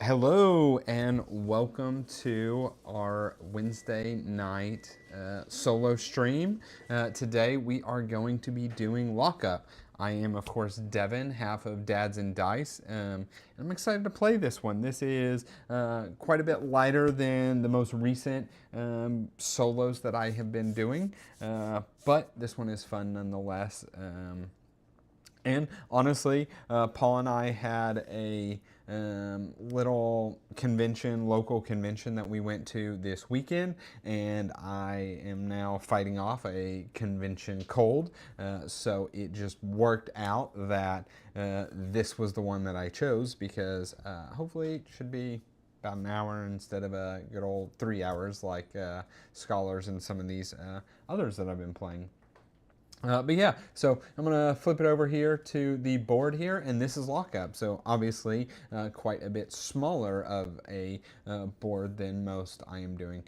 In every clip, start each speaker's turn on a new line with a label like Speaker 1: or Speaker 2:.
Speaker 1: Hello and welcome to our Wednesday night solo stream. Today we are going to be doing Lockup. I am, of course, Devin, half of Dads and Dice, and I'm excited to play this one. This is quite a bit lighter than the most recent solos that I have been doing, but this one is fun nonetheless. And honestly, Paul and I had a little convention, local convention that we went to this weekend, and I am now fighting off a convention cold. So it just worked out that this was the one that I chose because hopefully it should be about an hour instead of a good old 3 hours like Scholars and some of these others that I've been playing. But yeah, so I'm going to flip it over here to the board here, and this is Lockup. So obviously quite a bit smaller of a board than most I am doing.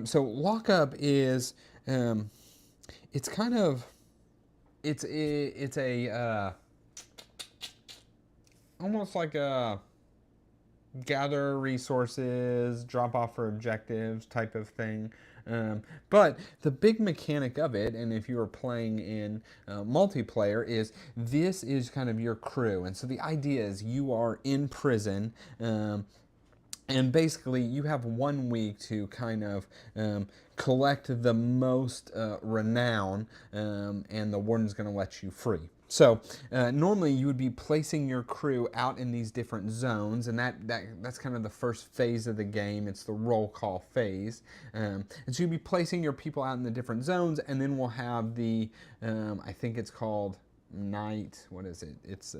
Speaker 1: So Lockup is, it's kind of, it's a, almost like a gather resources, drop off for objectives type of thing. But the big mechanic of it, and if you are playing in multiplayer, is this is kind of your crew. And so the idea is you are in prison. And basically, you have 1 week to kind of collect the most renown, and the warden's going to let you free. So normally you would be placing your crew out in these different zones, and that's kind of the first phase of the game. It's the roll call phase, and so you'd be placing your people out in the different zones, and then we'll have the I think it's called night. What is it? It's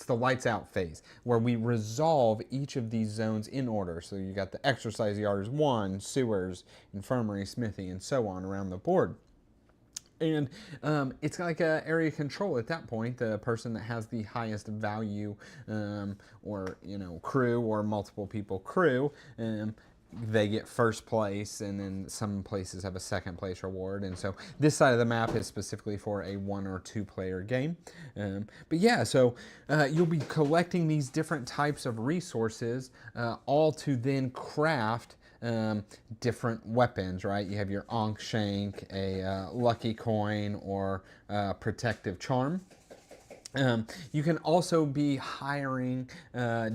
Speaker 1: the lights out phase where we resolve each of these zones in order. So you got the exercise yards, one, sewers, infirmary, smithy, and so on around the board. And it's like a area control at that point. The person that has the highest value, or crew, or multiple people crew, they get first place, and then some places have a second place reward. And so this side of the map is specifically for a 1 or 2 player game. But yeah, so you'll be collecting these different types of resources, all to then craft different weapons, right? You have your Ankh Shank, a Lucky Coin, or Protective Charm. You can also be hiring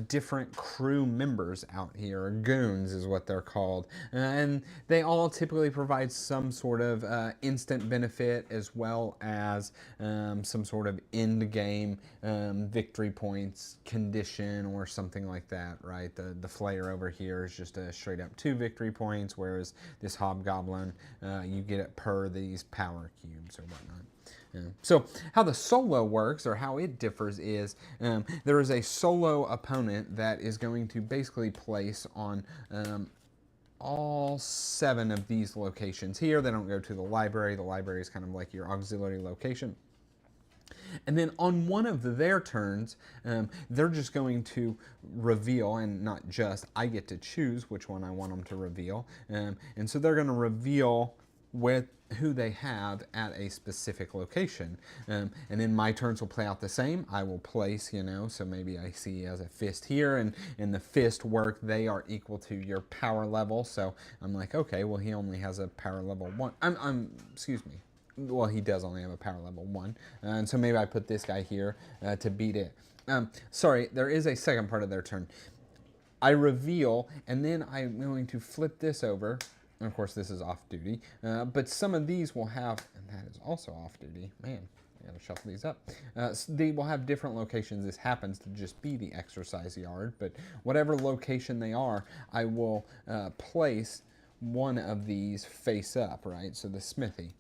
Speaker 1: different crew members out here, or goons is what they're called. And they all typically provide some sort of instant benefit, as well as some sort of end game victory points condition or something like that, right? The Flayer over here is just a straight up 2 victory points, whereas this Hobgoblin, you get it per these power cubes or whatnot. So how the solo works, or how it differs, is there is a solo opponent that is going to basically place on all 7 of these locations here. They don't go to the library. The library is kind of like your auxiliary location. And then on one of their turns, they're just going to reveal, and not just, I get to choose which one I want them to reveal. And so they're going to reveal with who they have at a specific location. And then my turns will play out the same. I will place, so maybe I see as a fist here, and in the fist work, they are equal to your power level. So I'm like, okay, well, he only has a power level 1. Excuse me. Well, he does only have a power level 1. And so maybe I put this guy here to beat it. Sorry, there is a second part of their turn. I reveal, and then I'm going to flip this over. And of course, this is off duty, but some of these will have, and that is also off duty. Man, I gotta shuffle these up. So they will have different locations. This happens to just be the exercise yard, but whatever location they are, I will place one of these face up, right? So the smithy.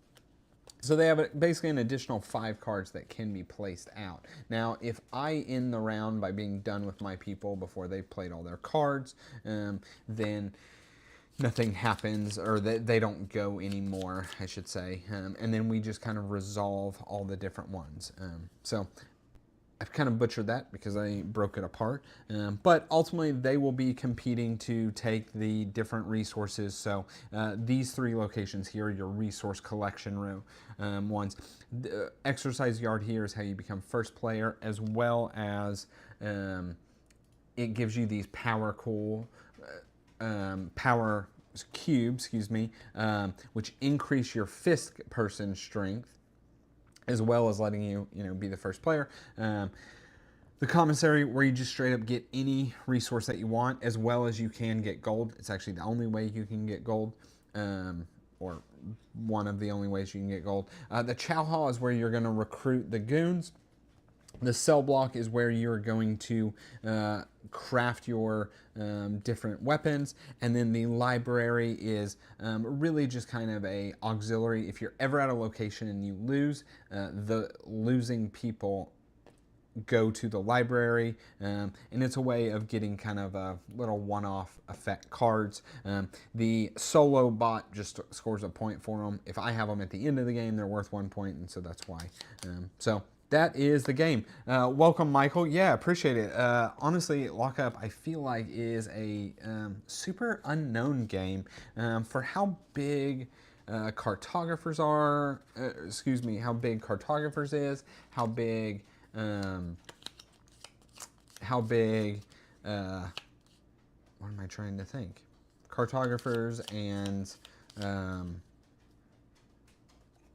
Speaker 1: So they have basically an additional 5 cards that can be placed out. Now, if I end the round by being done with my people before they've played all their cards, then nothing happens, or they don't go anymore, I should say. And then we just kind of resolve all the different ones. So I've kind of butchered that because I broke it apart. But ultimately, they will be competing to take the different resources. So these 3 locations here, your resource collection row ones. The exercise yard here is how you become first player, as well as it gives you these power power cubes, excuse me, which increase your fifth person strength, as well as letting you, be the first player. The commissary, where you just straight up get any resource that you want, as well as you can get gold. It's actually the only way you can get gold, or one of the only ways you can get gold. The chow hall is where you're going to recruit the goons. The cell block is where you're going to craft your different weapons, and then the library is really just kind of a auxiliary. If you're ever at a location and you lose, the losing people go to the library, and it's a way of getting kind of a little one-off effect cards. The solo bot just scores a point for them. If I have them at the end of the game, they're worth 1 point, and so that's why. So that is the game. Welcome, Michael. Yeah, appreciate it. Honestly, Lockup, I feel like, is a super unknown game for how big cartographers are. Excuse me, how big cartographers is, how big, what am I trying to think? Cartographers and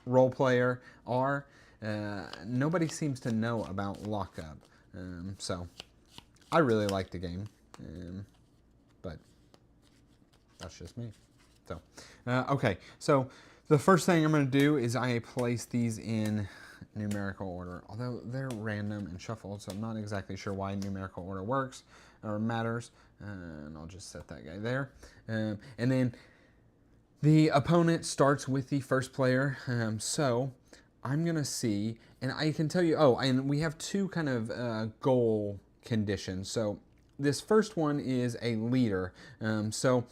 Speaker 1: role player are. Nobody seems to know about Lockup, so I really like the game, but that's just me. So, okay, so the first thing I'm going to do is I place these in numerical order, although they're random and shuffled, so I'm not exactly sure why numerical order works or matters, and I'll just set that guy there. And then the opponent starts with the first player, so I'm going to see, and I can tell you, and we have two kind of goal conditions. So this first one is a leader. So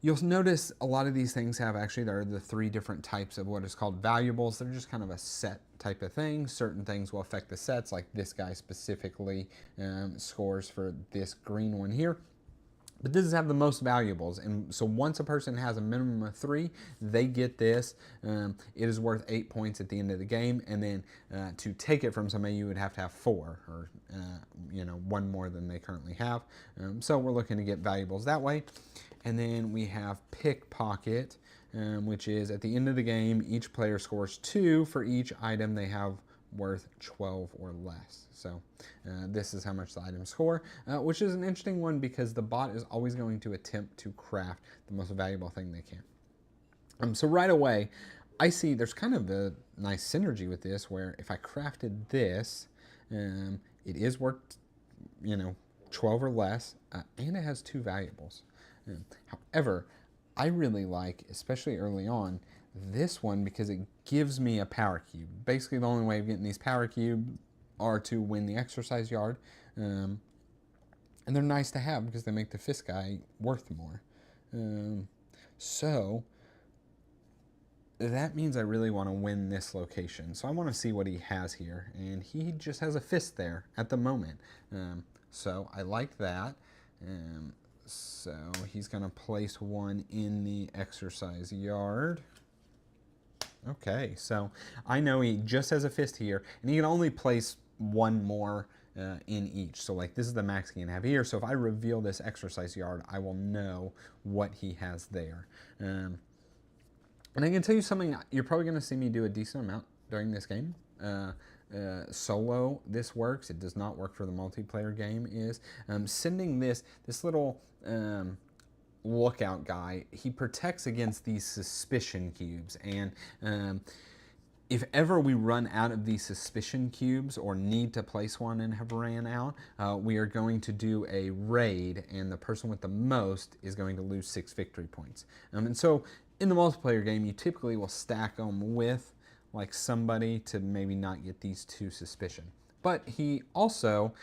Speaker 1: you'll notice a lot of these things have actually, there are the three different types of what is called valuables. They're just kind of a set type of thing. Certain things will affect the sets, like this guy specifically scores for this green one here. But this is have the most valuables, and so once a person has a minimum of 3, they get this. It is worth 8 points at the end of the game, and then to take it from somebody, you would have to have 4, or 1 more than they currently have. So we're looking to get valuables that way. And then we have pickpocket, which is at the end of the game, each player scores 2 for each item they have worth 12 or less. So this is how much the items score, which is an interesting one because the bot is always going to attempt to craft the most valuable thing they can. So right away, I see there's kind of a nice synergy with this, where if I crafted this, it is worth 12 or less, and it has 2 valuables. However, I really like, especially early on, this one because it gives me a power cube. Basically, the only way of getting these power cubes are to win the exercise yard, and they're nice to have because they make the fist guy worth more. So that means I really want to win this location. So I want to see what he has here, and he just has a fist there at the moment. So I like that. So he's going to place one in the exercise yard. Okay, so I know he just has a fist here, and he can only place 1 more in each. So like this is the max he can have here. So if I reveal this exercise yard, I will know what he has there. And I can tell you something, you're probably going to see me do a decent amount during this game. Solo, this works. It does not work for the multiplayer game. Is sending this little lookout guy. He protects against these suspicion cubes, and if ever we run out of these suspicion cubes or need to place one and have ran out, we are going to do a raid, and the person with the most is going to lose 6 victory points. And so in the multiplayer game, you typically will stack them with like somebody to maybe not get these 2 suspicion. But he also,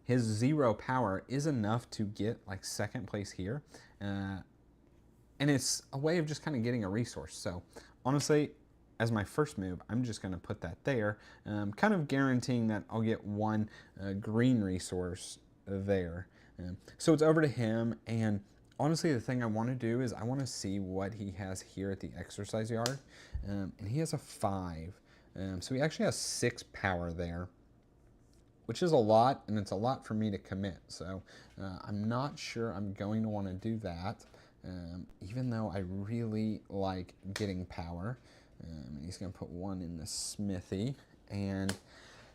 Speaker 1: his 0 power is enough to get like 2nd place here. And it's a way of just kind of getting a resource. So honestly, as my first move, I'm just going to put that there, kind of guaranteeing that I'll get 1 green resource there. So it's over to him, and honestly, the thing I want to do is I want to see what he has here at the exercise yard, and he has a 5. So he actually has 6 power there. which is a lot, and it's a lot for me to commit. So I'm not sure I'm going to want to do that, even though I really like getting power. He's going to put 1 in the smithy. And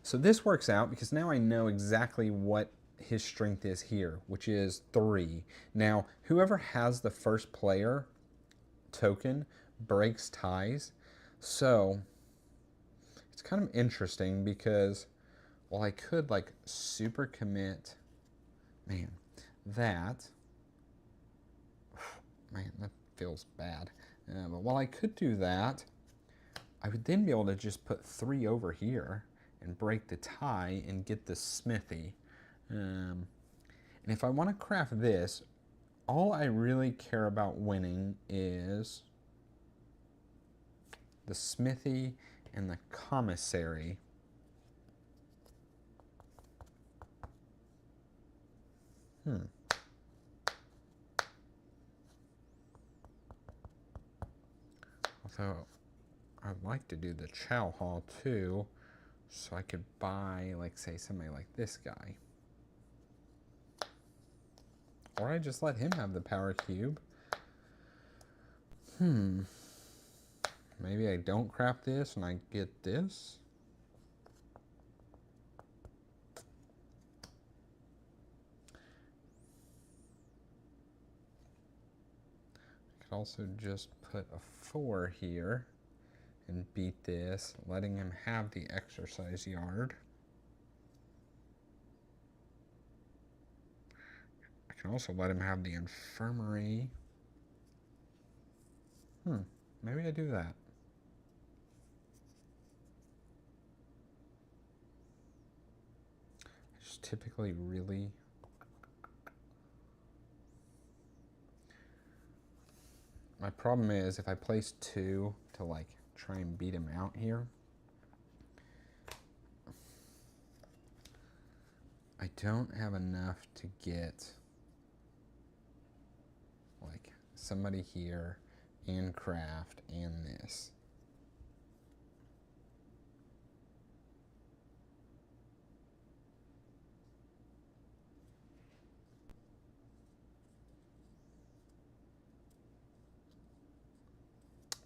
Speaker 1: so this works out because now I know exactly what his strength is here, which is 3. Now, whoever has the first player token breaks ties. So it's kind of interesting because, well, I could like super commit, man, that feels bad. But while I could do that, I would then be able to just put 3 over here and break the tie and get the smithy. And if I want to craft this, all I really care about winning is the smithy and the commissary. Although I'd like to do the chow hall too, so I could buy, like, say, somebody like this guy. Or I just let him have the power cube. Maybe I don't craft this and I get this. I could also just put a 4 here and beat this, letting him have the exercise yard. I can also let him have the infirmary. Maybe I do that. I just typically really... My problem is if I place 2 to like try and beat him out here, I don't have enough to get like somebody here and craft and this.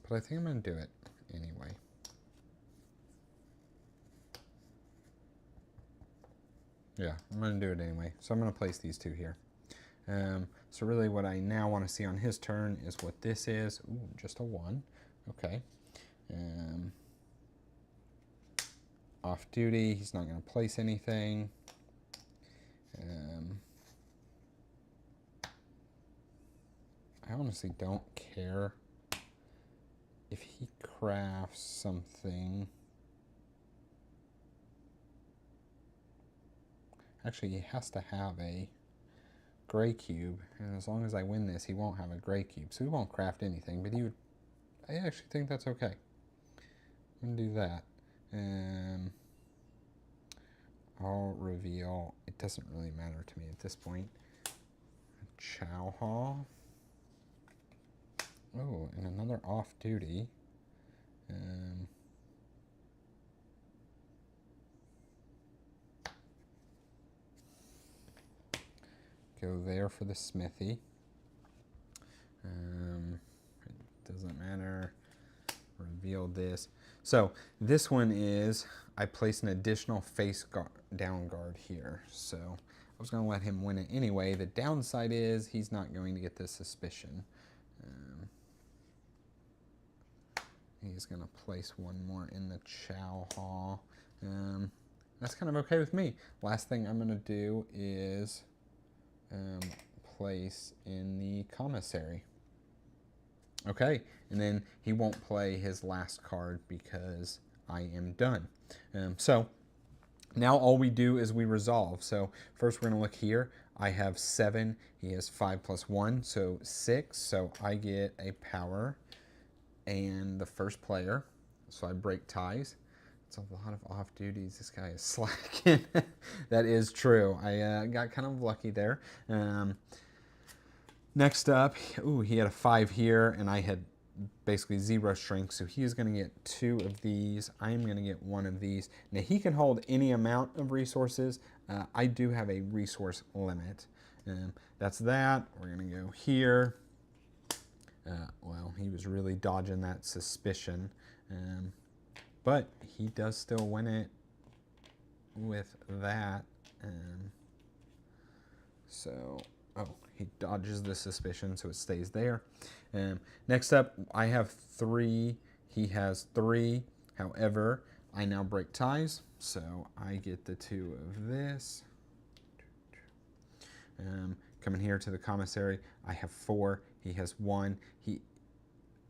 Speaker 1: But I think I'm going to do it anyway. Yeah, I'm going to do it anyway. So I'm going to place these 2 here. So really what I now want to see on his turn is what this is. Ooh, just a 1. Okay. Off duty, he's not going to place anything. I honestly don't care if he crafts something. Actually, he has to have a gray cube, and as long as I win this, he won't have a gray cube, so he won't craft anything, but he would... I actually think that's okay. I'm going to do that. I'll reveal... It doesn't really matter to me at this point. Chow hall. Oh, and another off-duty. Go there for the smithy. It doesn't matter. Reveal this. So this one is, I place an additional face down guard here. So I was going to let him win it anyway. The downside is he's not going to get the suspicion. He's going to place 1 more in the chow hall. That's kind of okay with me. Last thing I'm going to do is place in the commissary. Okay, and then he won't play his last card because I am done. So now all we do is we resolve. So first we're going to look here. I have 7. He has 5 plus 1, so 6. So I get a power and the first player. So I break ties. It's a lot of off duties. This guy is slacking. That is true. I got kind of lucky there. Next up, ooh, he had a 5 here, and I had basically 0 strength, so he is going to get 2 of these. I am going to get 1 of these. Now he can hold any amount of resources. I do have a resource limit. That's that. We're going to go here. Well, he was really dodging that suspicion, but he does still win it with that. So, oh, he dodges the suspicion, so it stays there. Next up, I have 3. He has 3. However, I now break ties, so I get the 2 of this. Coming here to the commissary, I have 4. He has 1.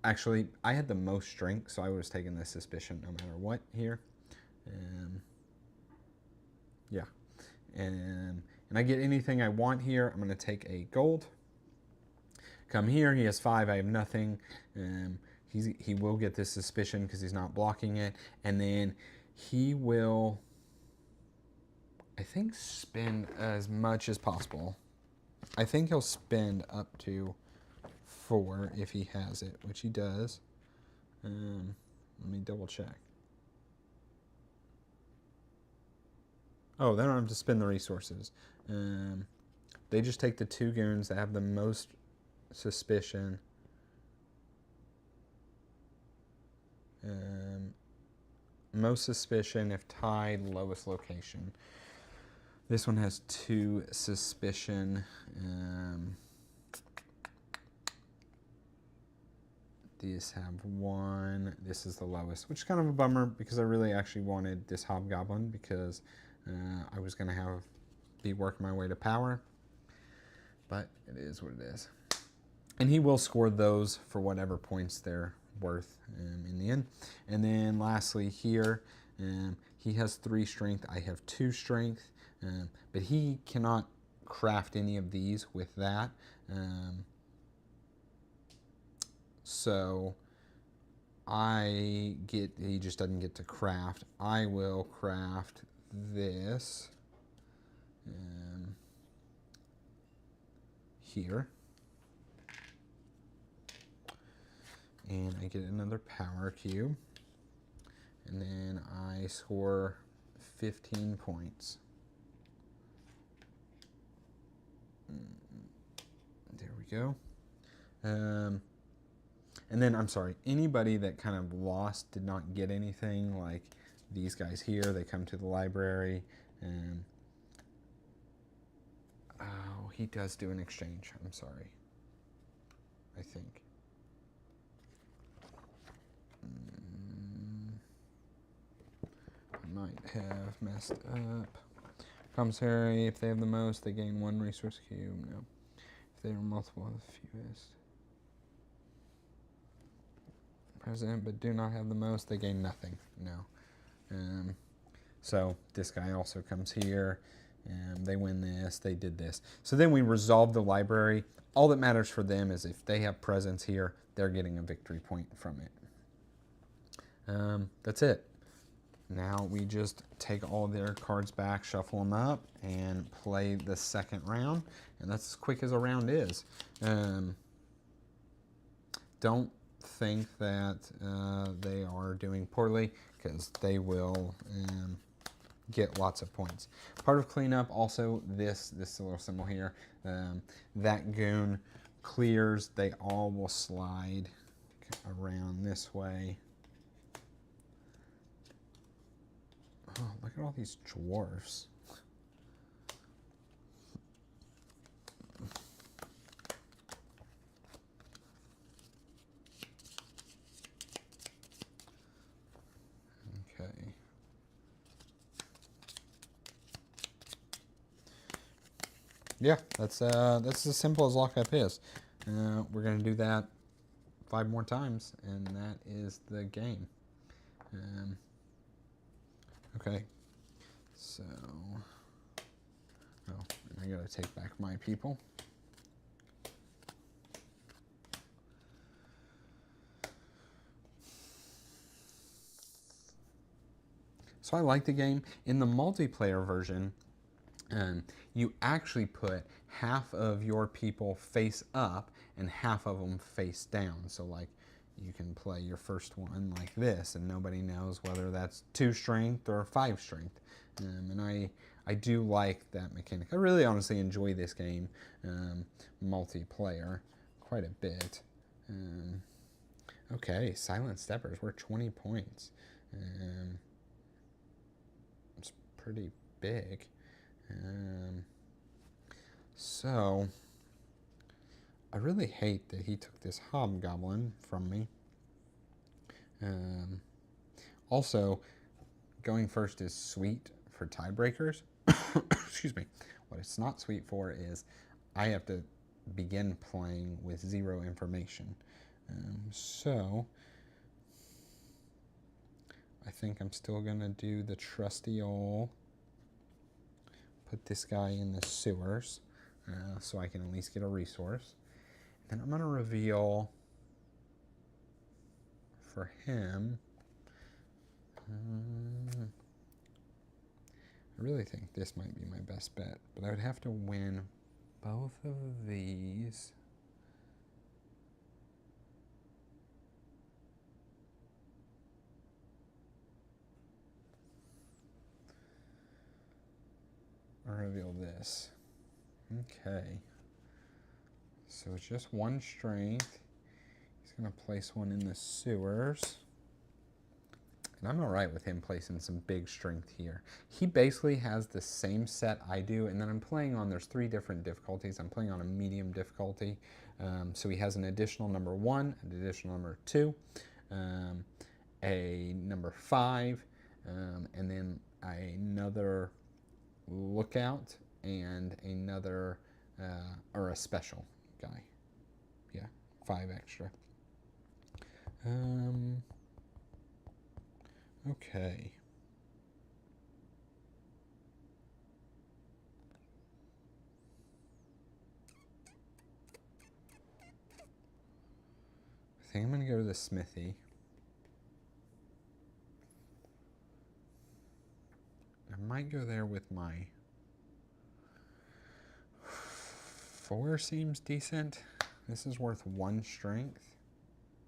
Speaker 1: Actually, I had the most strength, so I was taking the suspicion no matter what here. Yeah. And I get anything I want here. I'm going to take a gold. Come here, he has 5, I have nothing. He will get this suspicion because he's not blocking it. And then he will, I think, spend as much as possible. I think he'll spend up to 4 if he has it, which he does. Let me double check. Oh, they don't have to spend the resources. They just take the 2 goons that have the most suspicion. Most suspicion if tied, lowest location. This one has 2 suspicion. These have 1. This is the lowest, which is kind of a bummer because I really actually wanted this hobgoblin because I was going to be working my way to power. But it is what it is. And he will score those for whatever points they're worth in the end. And then lastly here, he has 3 strength. I have 2 strength. But he cannot craft any of these with that. So he just doesn't get to craft. I will craft this here. And I get another power cube. And then I score 15 points. There we go. And then, I'm sorry, anybody that kind of lost, did not get anything, like these guys here, they come to the library. Oh, he does do an exchange. I'm sorry. I think. I might have messed up. Commissary, if they have the most, they gain 1 resource cube. No. If they are multiple of the fewest. President, but do not have the most, they gain nothing. No. So this guy also comes here. They win this. They did this. So then we resolve the library. All that matters for them is if they have presence here, they're getting a victory point from it. That's it. Now we just take all their cards back, shuffle them up, and play the second round. And that's as quick as a round is. Don't think that they are doing poorly, because they will get lots of points. Part of cleanup, also this little symbol here, that goon clears, they all will slide around this way. Oh, look at all these dwarfs. Okay. Yeah, that's as simple as Lockup is. We're going to do that 5 more times, and that is the game. Okay, so, oh, I gotta take back my people. So I like the game. In the multiplayer version, you actually put half of your people face up and half of them face down. So like, you can play your first one like this, and nobody knows whether that's 2 strength or 5 strength. And I do like that mechanic. I really honestly enjoy this game, multiplayer, quite a bit. Okay, Silent Steppers, we're 20 points. It's pretty big. So, I really hate that he took this Hobgoblin from me. Also, going first is sweet for tiebreakers. Excuse me. What it's not sweet for is I have to begin playing with 0 information. So, I think I'm still going to do the trusty old put this guy in the sewers so I can at least get a resource. Then I'm going to reveal for him. I really think this might be my best bet, but I would have to win both of these. I'll reveal this. Okay. So it's just 1 strength. He's going to place one in the sewers. And I'm alright with him placing some big strength here. He basically has the same set I do, and then I'm playing on, there's 3 different difficulties. I'm playing on a medium difficulty. So he has an additional number 1, an additional number 2, a number 5, and then another lookout and another, or a special guy. Yeah, 5 extra. Okay. I think I'm going to go to the smithy. I might go there with my 4 seems decent. This is worth 1 strength.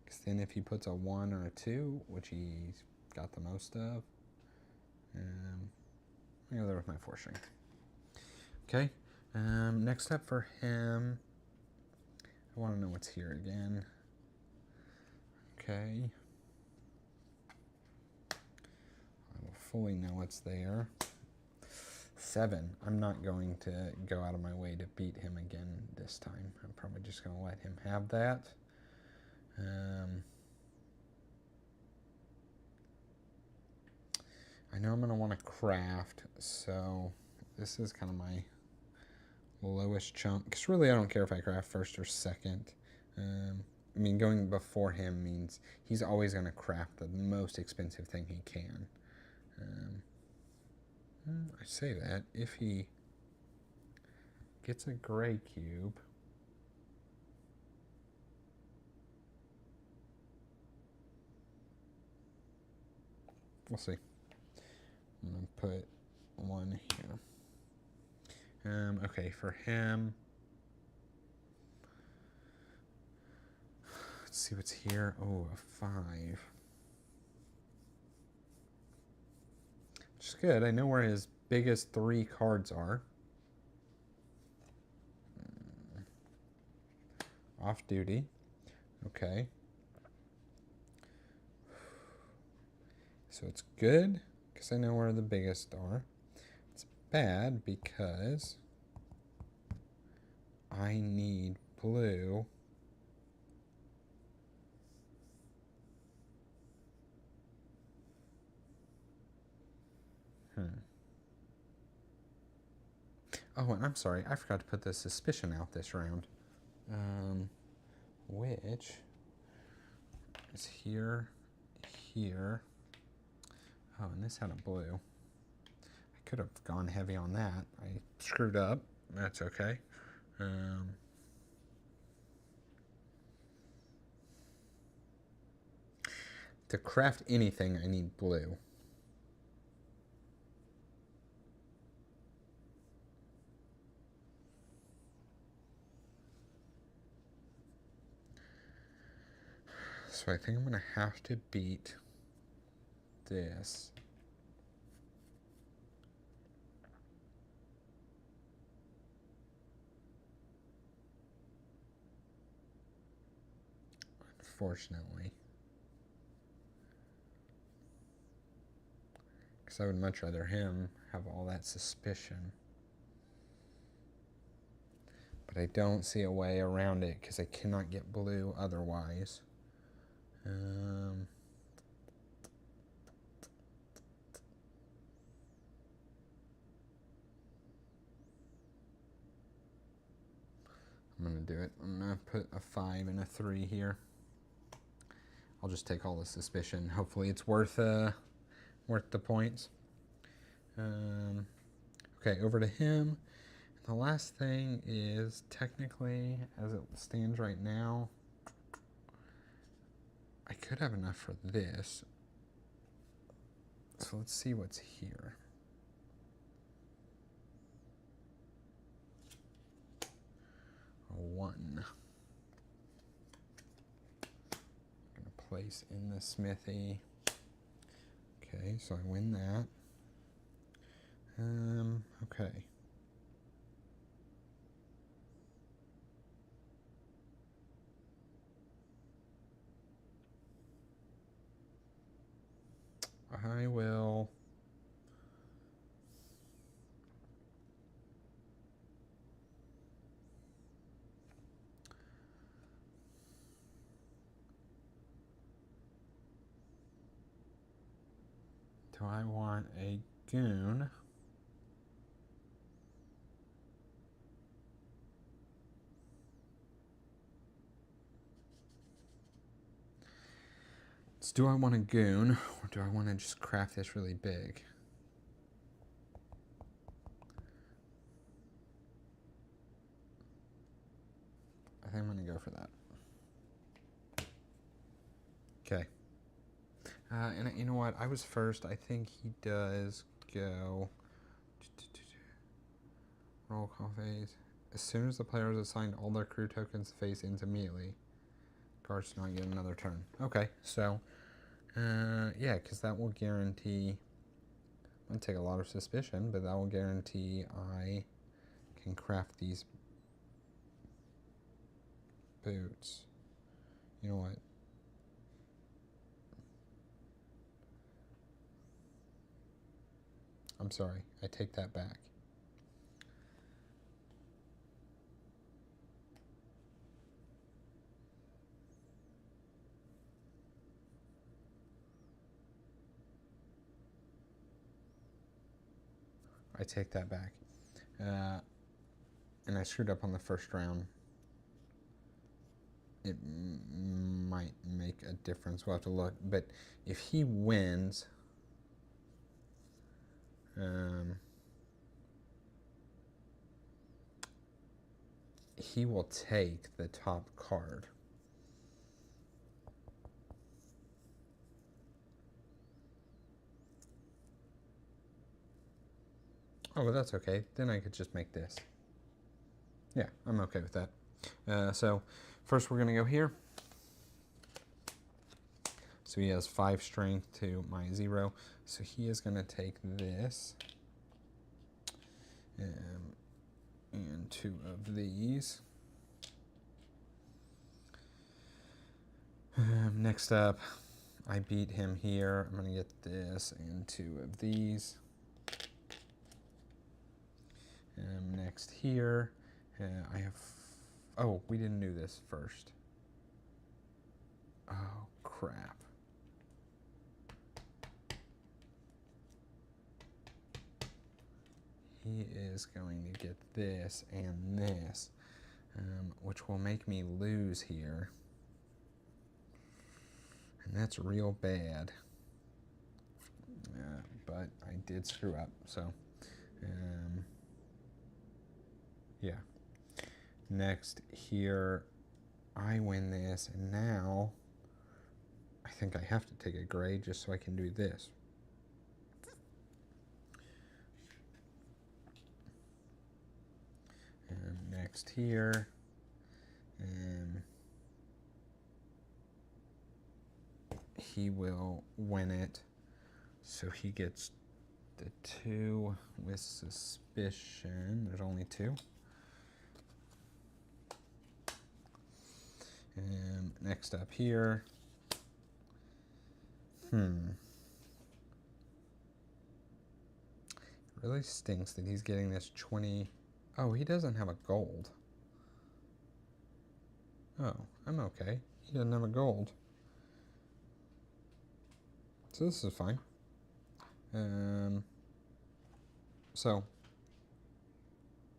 Speaker 1: Because then if he puts a 1 or a 2, which he's got the most of, I'll go there with my 4 strength. Okay. Next up for him, I want to know what's here again. Okay. I will fully know what's there. 7. I'm not going to go out of my way to beat him again this time. I'm probably just going to let him have that. I know I'm going to want to craft, so this is kind of my lowest chunk. Because really I don't care if I craft first or second. I mean, going before him means he's always going to craft the most expensive thing he can. I say that if he gets a gray cube, we'll see. I'm going to put 1 here. Okay, for him, let's see what's here. Oh, a 5. Which is good. I know where his biggest 3 cards are. Off duty. Okay. So it's good because I know where the biggest are. It's bad because I need blue. Oh, and I'm sorry, I forgot to put the suspicion out this round. Which is here, here. Oh, and this had a blue. I could have gone heavy on that. I screwed up. That's okay. To craft anything, I need blue. So I think I'm going to have to beat this. Unfortunately. Because I would much rather him have all that suspicion. But I don't see a way around it because I cannot get blue otherwise. I'm going to do it. I'm going to put a 5 and a 3 here. I'll just take all the suspicion. Hopefully it's worth the points. Okay, over to him. The last thing is, technically, as it stands right now, I could have enough for this. So let's see what's here. A 1. I'm going to place in the smithy. Okay, so I win that. Okay. I will. Do I want a goon? Do I want a goon, or do I want to just craft this really big? I think I'm going to go for that. Okay. And you know what? I was first. I think he does go. Roll call phase. As soon as the player is assigned all their crew tokens face ins immediately, guards do not get another turn. Okay, so, yeah, because that will guarantee. I'm going to take a lot of suspicion, but that will guarantee I can craft these boots. You know what? I'm sorry. I take that back. I take that back. And I screwed up on the first round. It might make a difference. We'll have to look. But if he wins, he will take the top card. Oh, well, that's okay. Then I could just make this. Yeah, I'm okay with that. So first we're going to go here. So he has 5 strength to my 0. So he is going to take this. And 2 of these. Next up, I beat him here. I'm going to get this and 2 of these. Next here, I have. Oh, we didn't do this first. Oh, crap. He is going to get this and this, which will make me lose here. And that's real bad. But I did screw up, so yeah. Next here, I win this, and now I think I have to take a gray just so I can do this. Next here, he will win it. So he gets the 2 with suspicion. There's only 2. And next up here. It really stinks that he's getting this 20. Oh, he doesn't have a gold. Oh, I'm okay. He doesn't have a gold. So this is fine. So,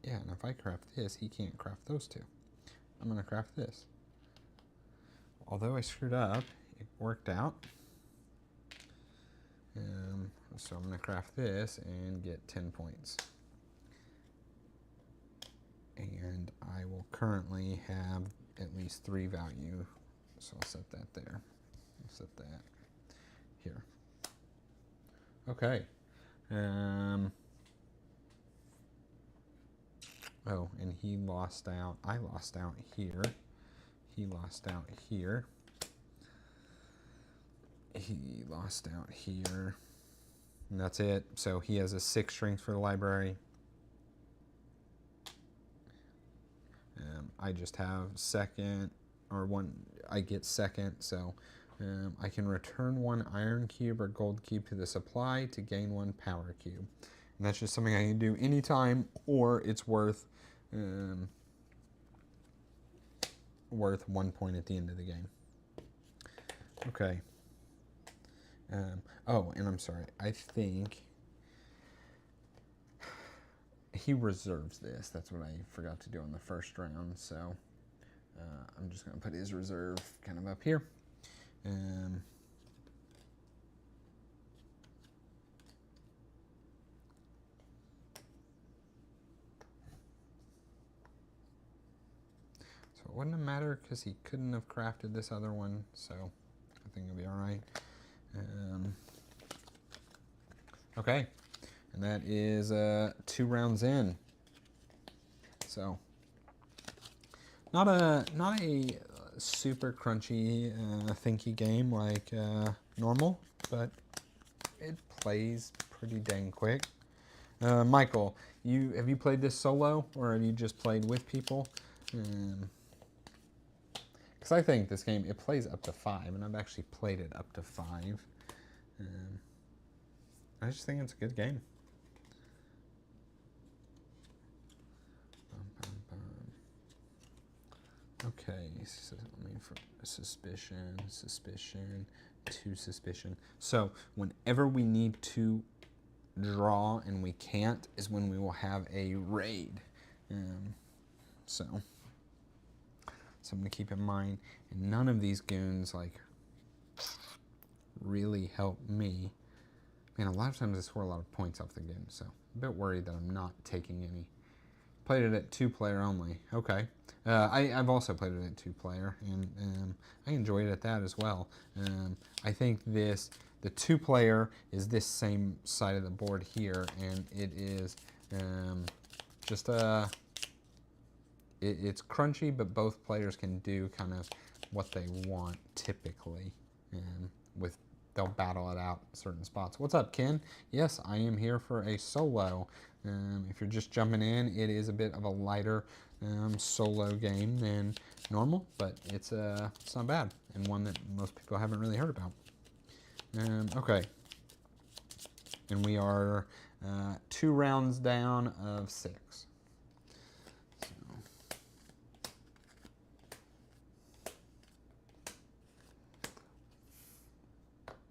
Speaker 1: yeah, and if I craft this, he can't craft those 2. I'm going to craft this. Although I screwed up, it worked out. So I'm going to craft this and get 10 points. And I will currently have at least 3 value. So I'll set that there. I'll set that here. Okay. Oh, and he lost out. I lost out here. He lost out here. He lost out here. And that's it. So he has a 6 strength for the library. I just have second, or 1. I get second, so I can return 1 iron cube or gold cube to the supply to gain 1 power cube. And that's just something I can do anytime, or it's worth 1 point at the end of the game. Okay. Oh, and I'm sorry. I think he reserves this. That's what I forgot to do in the first round. So I'm just going to put his reserve kind of up here. So it wouldn't have mattered because he couldn't have crafted this other one. So I think it'll be all right. Okay, and that is 2 rounds in. So not a super crunchy, thinky game like normal, but it plays pretty dang quick. Michael, have you played this solo, or have you just played with people? Because I think this game, it plays up to 5, and I've actually played it up to 5. I just think it's a good game. Okay, so let me for suspicion, 2 suspicion. So whenever we need to draw and we can't is when we will have a raid. So something to keep in mind. And none of these goons like really help me. Man, a lot of times I score a lot of points off the game, so I'm a bit worried that I'm not taking any. Played it at 2-player only. Okay. I've also played it at 2-player, and I enjoyed it at that as well. I think the 2-player is this same side of the board here, and it is just it's crunchy, but both players can do kind of what they want typically. They'll battle it out certain spots. What's up, Ken? Yes, I am here for a solo. If you're just jumping in, it is a bit of a lighter solo game than normal, but it's not bad, and one that most people haven't really heard about. Okay. And we are 2 rounds down of 6.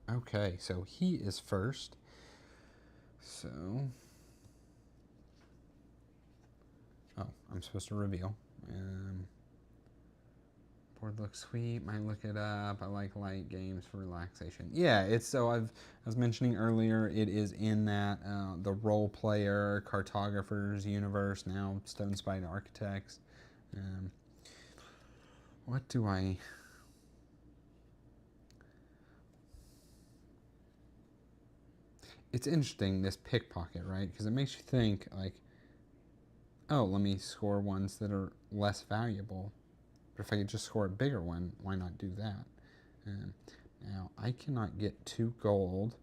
Speaker 1: Okay, so he is first. So, oh, I'm supposed to reveal. Board looks sweet. Might look it up. I like light games for relaxation. Yeah, it's so I was mentioning earlier. It is in that the role player cartographers universe now. Stone Spite Architects. What do I? It's interesting, this pickpocket, right? Because it makes you think, like, oh, let me score ones that are less valuable. But if I could just score a bigger one, why not do that? Now, I cannot get 2 gold.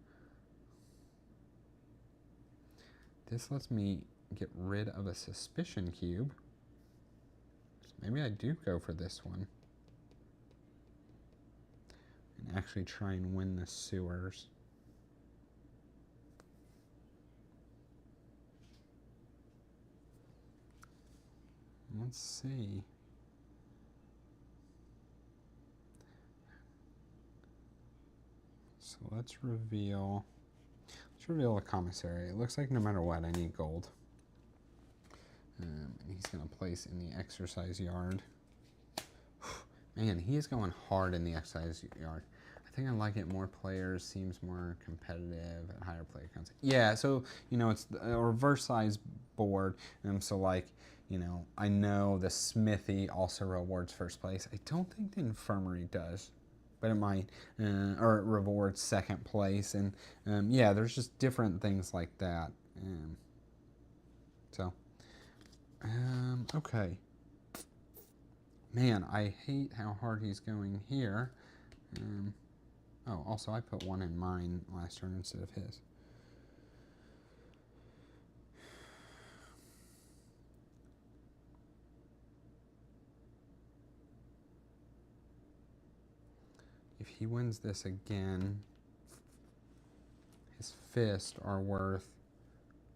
Speaker 1: This lets me get rid of a suspicion cube. So maybe I do go for this one. And actually try and win the sewers. Let's see. So let's reveal the commissary. It looks like no matter what, I need gold. And he's going to place in the exercise yard. Man, he is going hard in the exercise yard. I think I like it. More players, seems more competitive at higher player counts. Yeah, so, you know, it's a reverse size board. So, like, you know, I know the smithy also rewards first place. I don't think the infirmary does, but it might. Or it rewards second place. And, yeah, there's just different things like that. Okay. Man, I hate how hard he's going here. Oh, also I put 1 in mine last turn instead of his. If he wins this again, his fists are worth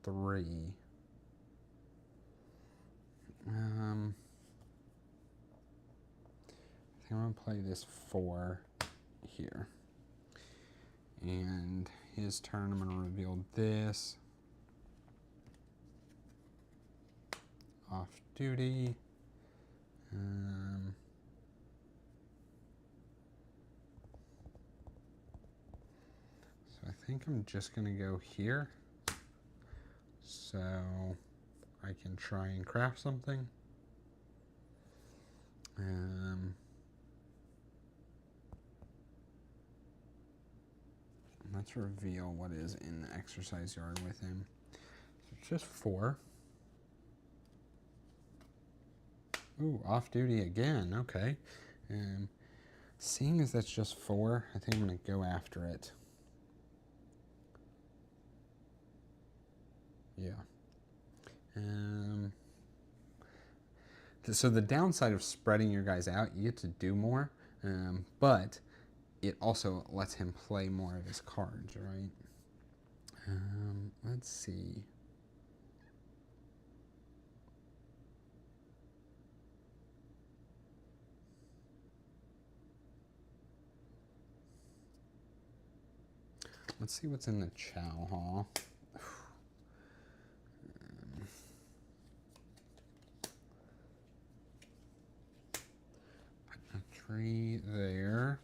Speaker 1: 3. I think I'm going to play this 4 here. And his turn, I'm going to reveal this. Off duty. So I think I'm just going to go here. So I can try and craft something. Let's reveal what is in the exercise yard with him. It's just 4. Ooh, off duty again. Okay. Seeing as that's just 4, I think I'm going to go after it. Yeah. So the downside of spreading your guys out, you get to do more, but it also lets him play more of his cards, right? Let's see. Let's see what's in the chow hall. A tree there.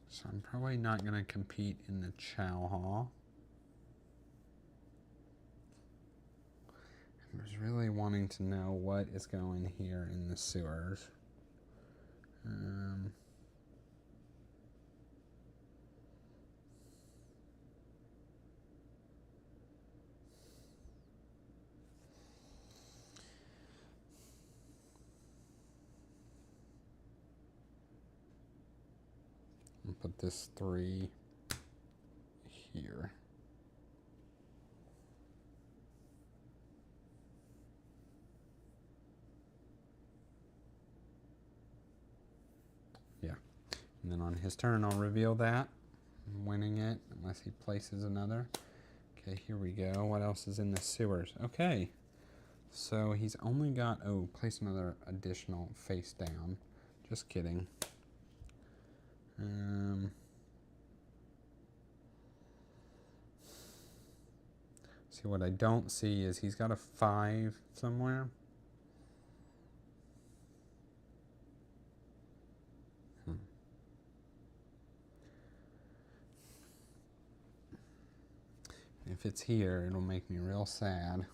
Speaker 1: So I'm probably not going to compete in the chow hall. I was really wanting to know what is going here in the sewers. I'll put this 3 here. Yeah. And then on his turn, I'll reveal that. I'm winning it, unless he places another. Okay, here we go. What else is in the sewers? Okay. So he's only got, oh, place another additional face down. Just kidding. See, what I don't see is he's got a 5 somewhere. If it's here, it'll make me real sad.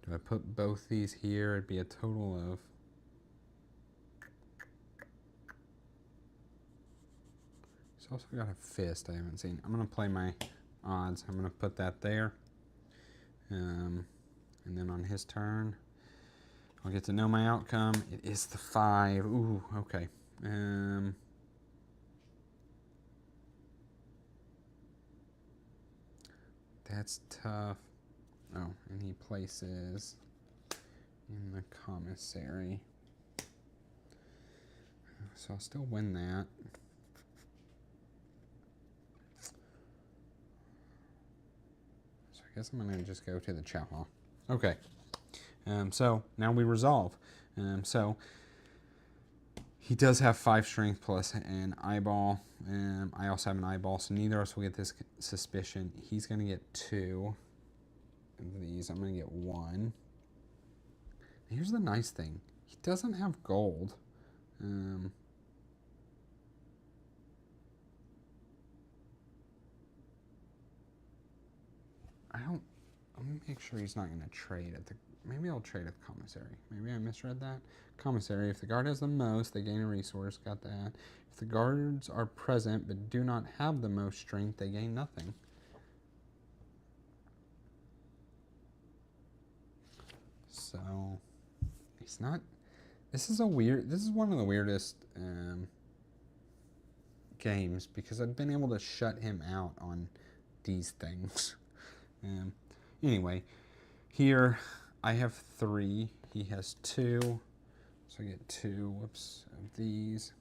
Speaker 1: Do I put both these here? It'd be a total of... He's also got a fist I haven't seen. I'm going to play my odds. I'm going to put that there. And then on his turn, I'll get to know my outcome. It is the 5. Ooh, okay. That's tough. Oh, and he places in the commissary. So I'll still win that. So I guess I'm going to just go to the chow hall. Okay. So now we resolve. So he does have 5 strength plus an eyeball. I also have an eyeball, so neither of us will get this suspicion. He's going to get 2 of these. I'm going to get 1. Here's the nice thing. He doesn't have gold. I'm going to make sure he's not going to trade at the... Maybe I'll trade at the commissary. Maybe I misread that. Commissary. If the guard has the most, they gain a resource. Got that. If the guards are present but do not have the most strength, they gain nothing. So, he's not... This is one of the weirdest games because I've been able to shut him out on these things. Anyway, here I have 3. He has 2. So I get 2, whoops, of these.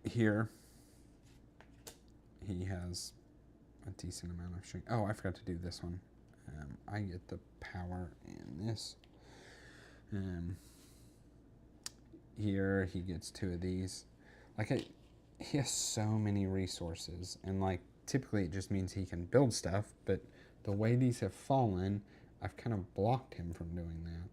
Speaker 1: Here he has a decent amount of strength. Oh, I forgot to do this one. I get the power in this. Here he gets 2 of these. Like, he has so many resources, and like typically it just means he can build stuff, but the way these have fallen, I've kind of blocked him from doing that.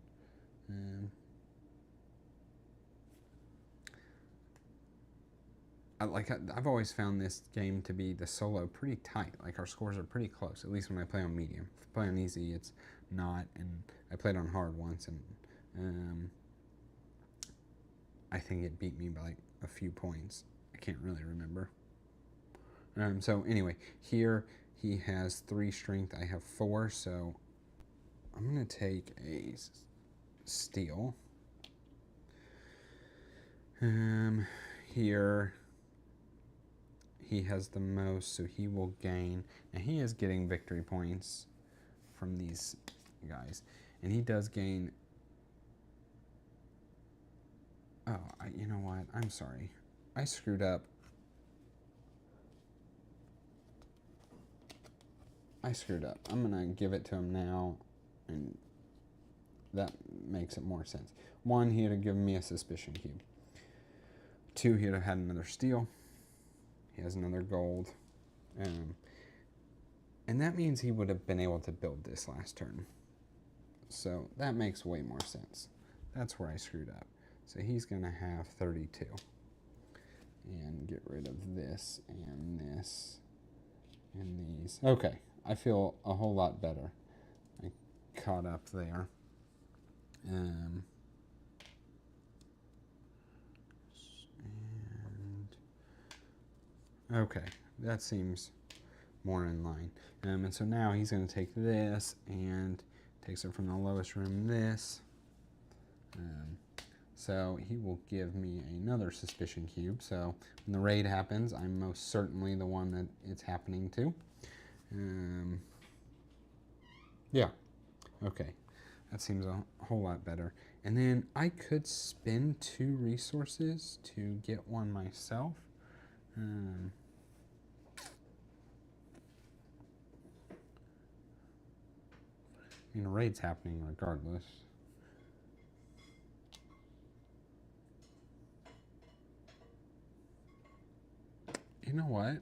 Speaker 1: I've always found this game to be, the solo, pretty tight. Like, our scores are pretty close, at least when I play on medium. If I play on easy, it's not, and I played on hard once, and I think it beat me by like a few points. I can't really remember. So anyway, here he has 3 strength. I have 4, so I'm going to take a steal. Here he has the most, so he will gain. And he is getting victory points from these guys. And he does gain... Oh, you know what? I'm sorry. I screwed up. I'm going to give it to him now, and that makes it more sense. 1, he would have given me a suspicion cube. 2, he would have had another steal. He has another gold. And that means he would have been able to build this last turn. So that makes way more sense. That's where I screwed up. So he's going to have 32. And get rid of this and this and these. Okay, I feel a whole lot better. I caught up there. And okay, that seems more in line. And so now he's going to take this and takes it from the lowest room, this. So he will give me another suspicion cube. So when the raid happens, I'm most certainly the one that it's happening to. Yeah, okay. That seems a whole lot better. And then I could spend 2 resources to get one myself. I mean, the raid's happening regardless. You know what?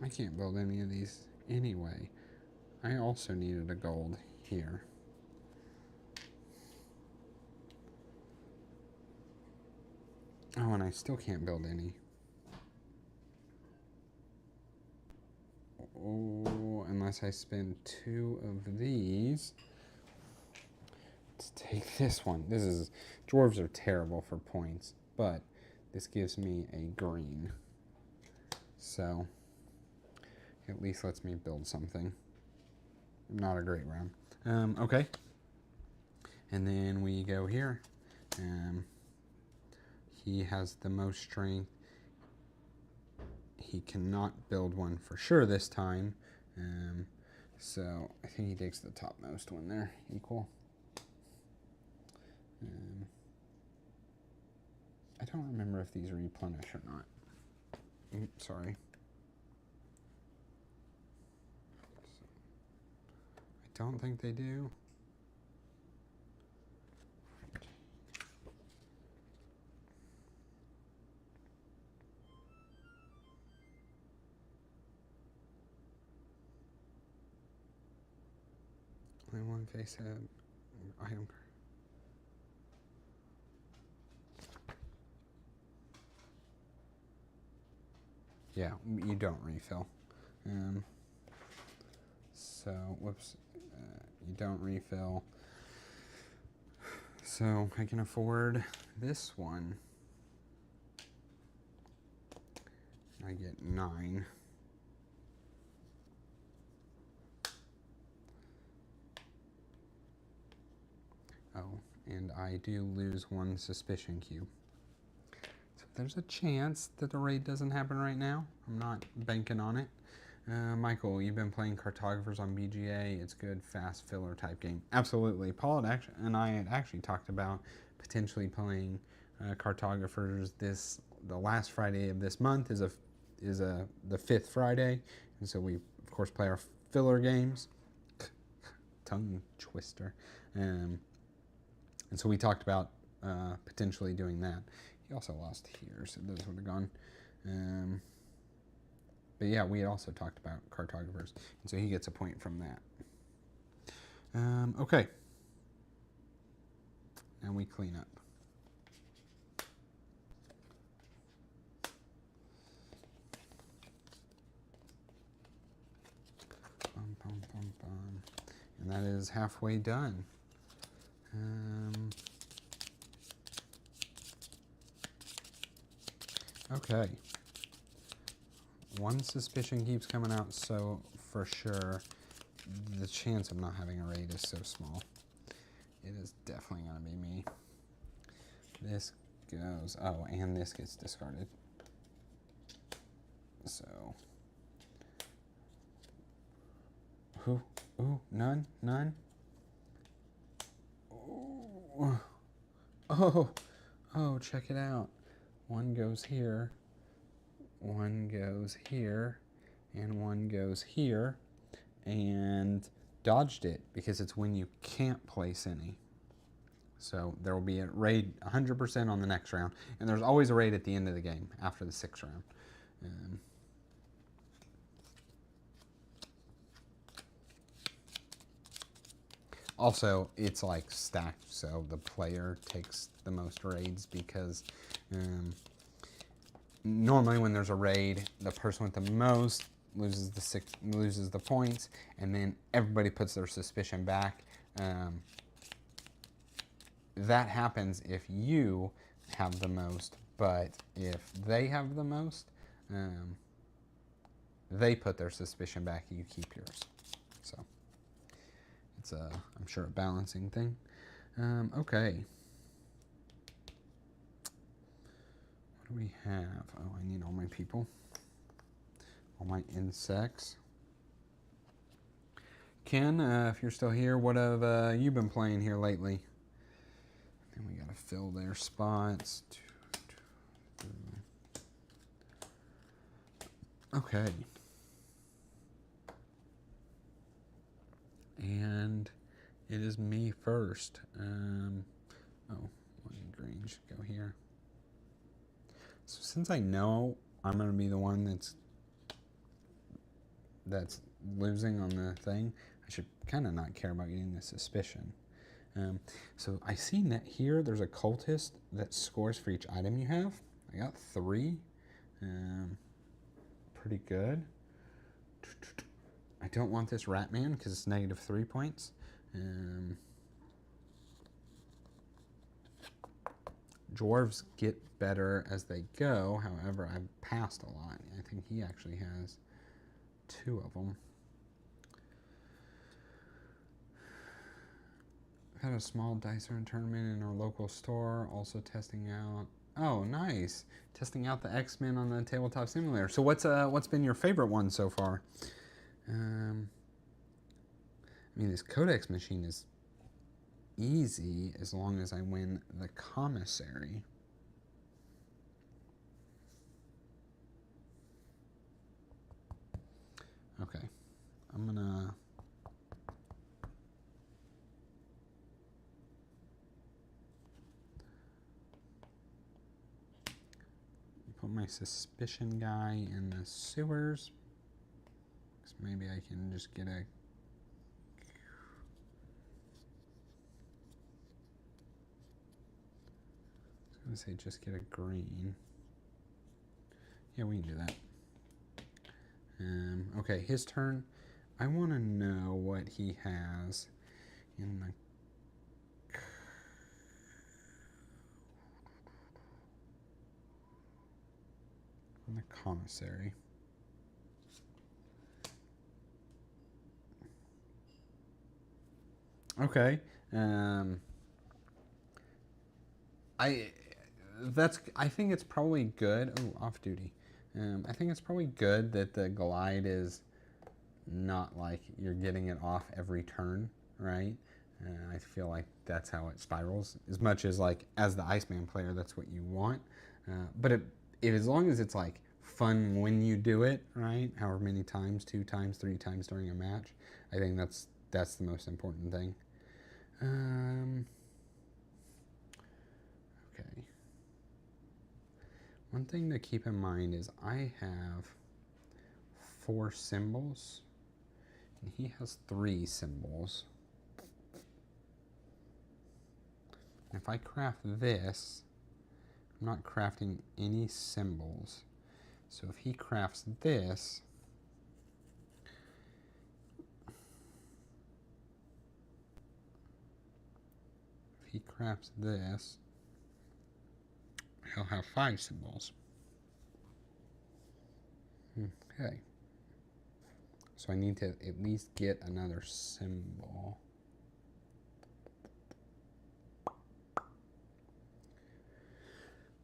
Speaker 1: I can't build any of these anyway. I also needed a gold here. Oh, and I still can't build any. Oh, unless I spend 2 of these. Let's take this one. Dwarves are terrible for points, but this gives me a green. So, at least lets me build something. Not a great round. Okay. And then we go here. He has the most strength. He cannot build one for sure this time. So I think he takes the topmost one there, equal. I don't remember if these replenish or not. Sorry. I don't think they do. Only one face head item. Yeah, you don't refill. So, whoops, you don't refill. So I can afford this one. I get 9. Oh, and I do lose 1 suspicion cube. So there's a chance that the raid doesn't happen right now. I'm not banking on it. Michael, you've been playing Cartographers on BGA. It's good, fast filler type game. Absolutely. Paul and I had actually talked about potentially playing Cartographers the last Friday of this month is the 5th Friday, and so we of course play our filler games. Tongue twister. And so we talked about potentially doing that. He also lost here, so those would have gone. But yeah, we had also talked about Cartographers, and so he gets a point from that. Okay. And we clean up. Bum, bum, bum, bum. And that is halfway done. Okay. 1 suspicion keeps coming out, so for sure the chance of not having a raid is so small. It is definitely going to be me. This goes, oh, and this gets discarded. So, ooh, none. Oh, check it out. 1 goes here. 1 goes here, and 1 goes here, and dodged it because it's when you can't place any. So there will be a raid 100% on the next round, and there's always a raid at the end of the game after the 6th round. Also, it's like stacked, so the player takes the most raids because normally when there's a raid, the person with the most loses the points, and then everybody puts their suspicion back. That happens if you have the most, but if they have the most, they put their suspicion back, you keep yours. So it's I'm sure a balancing thing. Okay. What do we have? Oh, I need all my people. All my insects. Ken, if you're still here, what have you been playing here lately? And we gotta fill their spots. Okay. And it is me first. Oh, 1 green should go here. So since I know I'm going to be the one that's that's losing on the thing, I should kind of not care about getting the suspicion. So I see that here there's a cultist that scores for each item you have. I got 3. Pretty good. I don't want this rat man because it's negative 3 points. Dwarves get better as they go. However, I've passed a lot. I think he actually has 2 of them. Had a small dice earn tournament in our local store, also testing out. Oh, nice! Testing out the X-Men on the tabletop simulator. So what's been your favorite one so far? I mean, this Codex machine is easy as long as I win the commissary. Okay, I'm gonna. Put my suspicion guy in the sewers. So maybe I can just get a... I was going to say just get a green. Yeah, we can do that. Okay, his turn. I want to know what he has in the... in the commissary. Okay. I think it's probably good. Oh, off duty. I think it's probably good that the glide is not like you're getting it off every turn, right? I feel like that's how it spirals. As much as like as the Iceman player, that's what you want. But as long as it's like fun when you do it, right? However many times, 2 times, 3 times during a match, I think that's the most important thing. Okay. One thing to keep in mind is I have 4 symbols, and he has 3 symbols. And if I craft this, I'm not crafting any symbols. So if he crafts this, he'll have 5 symbols. Okay. So I need to at least get another symbol.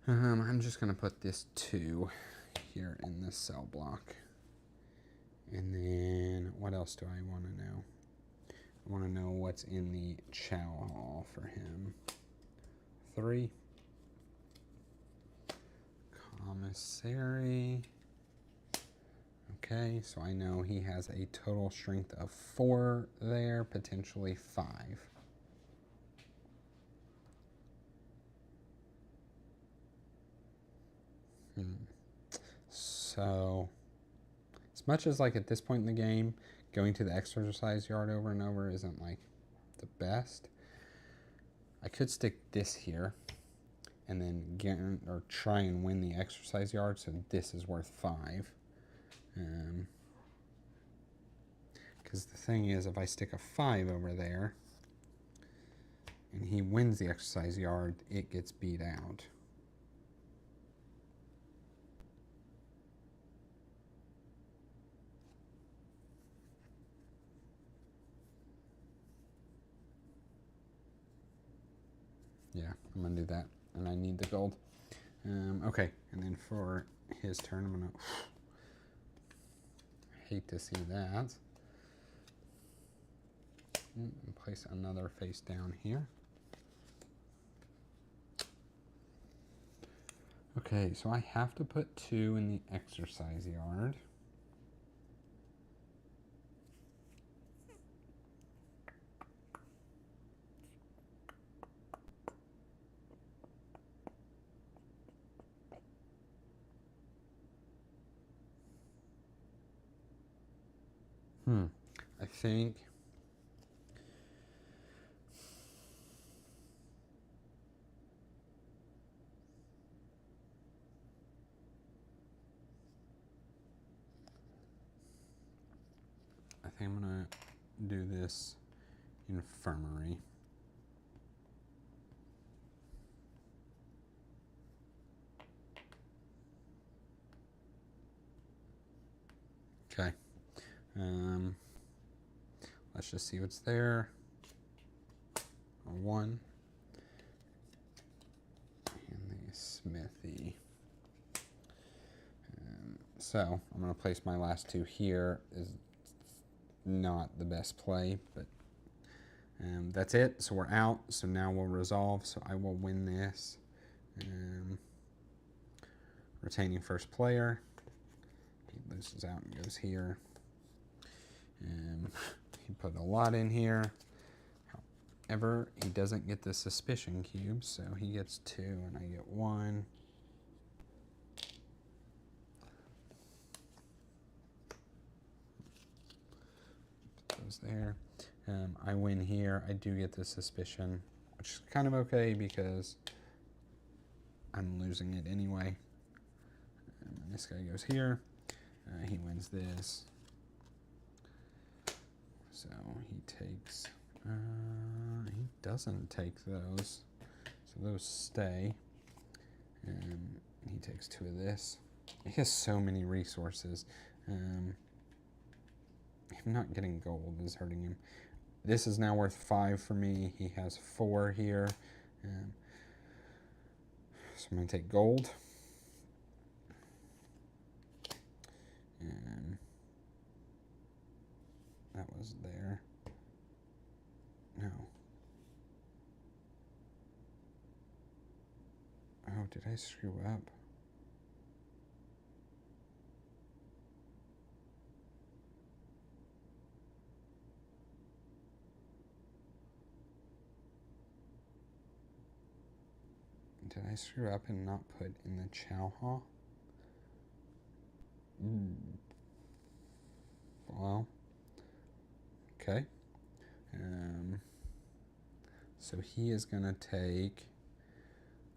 Speaker 1: I'm just going to put this 2 here in this cell block. And then what else do I want to know? I want to know what's in the chow hall for him. 3. Commissary. Okay, so I know he has a total strength of 4 there, potentially 5. So, as much as like at this point in the game, going to the exercise yard over and over isn't like the best, I could stick this here and then try and win the exercise yard, so this is worth 5. Because the thing is, if I stick a 5 over there and he wins the exercise yard, it gets beat out. Yeah, I'm going to do that. And I need the gold. Okay, and then for his turn, I'm going to... hate to see that. And place another face down here. Okay, so I have to put 2 in the exercise yard. I think I'm gonna do this infirmary. Okay. Let's just see what's there. A 1. And the smithy. So I'm going to place my last 2 here. Is not the best play, but that's it. So we're out. So now we'll resolve. So I will win this. Retaining first player. He loses out and goes here. He put a lot in here. However, he doesn't get the suspicion cube, so he gets 2 and I get 1. Put those there. I win here. I do get the suspicion, which is kind of okay because I'm losing it anyway. And this guy goes here. He wins this. So he takes, he doesn't take those. So those stay. And he takes 2 of this. He has so many resources. Him not getting gold is hurting him. This is now worth 5 for me. He has 4 here. So I'm going to take gold. And that was there. No. Oh, did I screw up? Did I screw up and not put in the Chow Hall? Well, okay. So he is going to take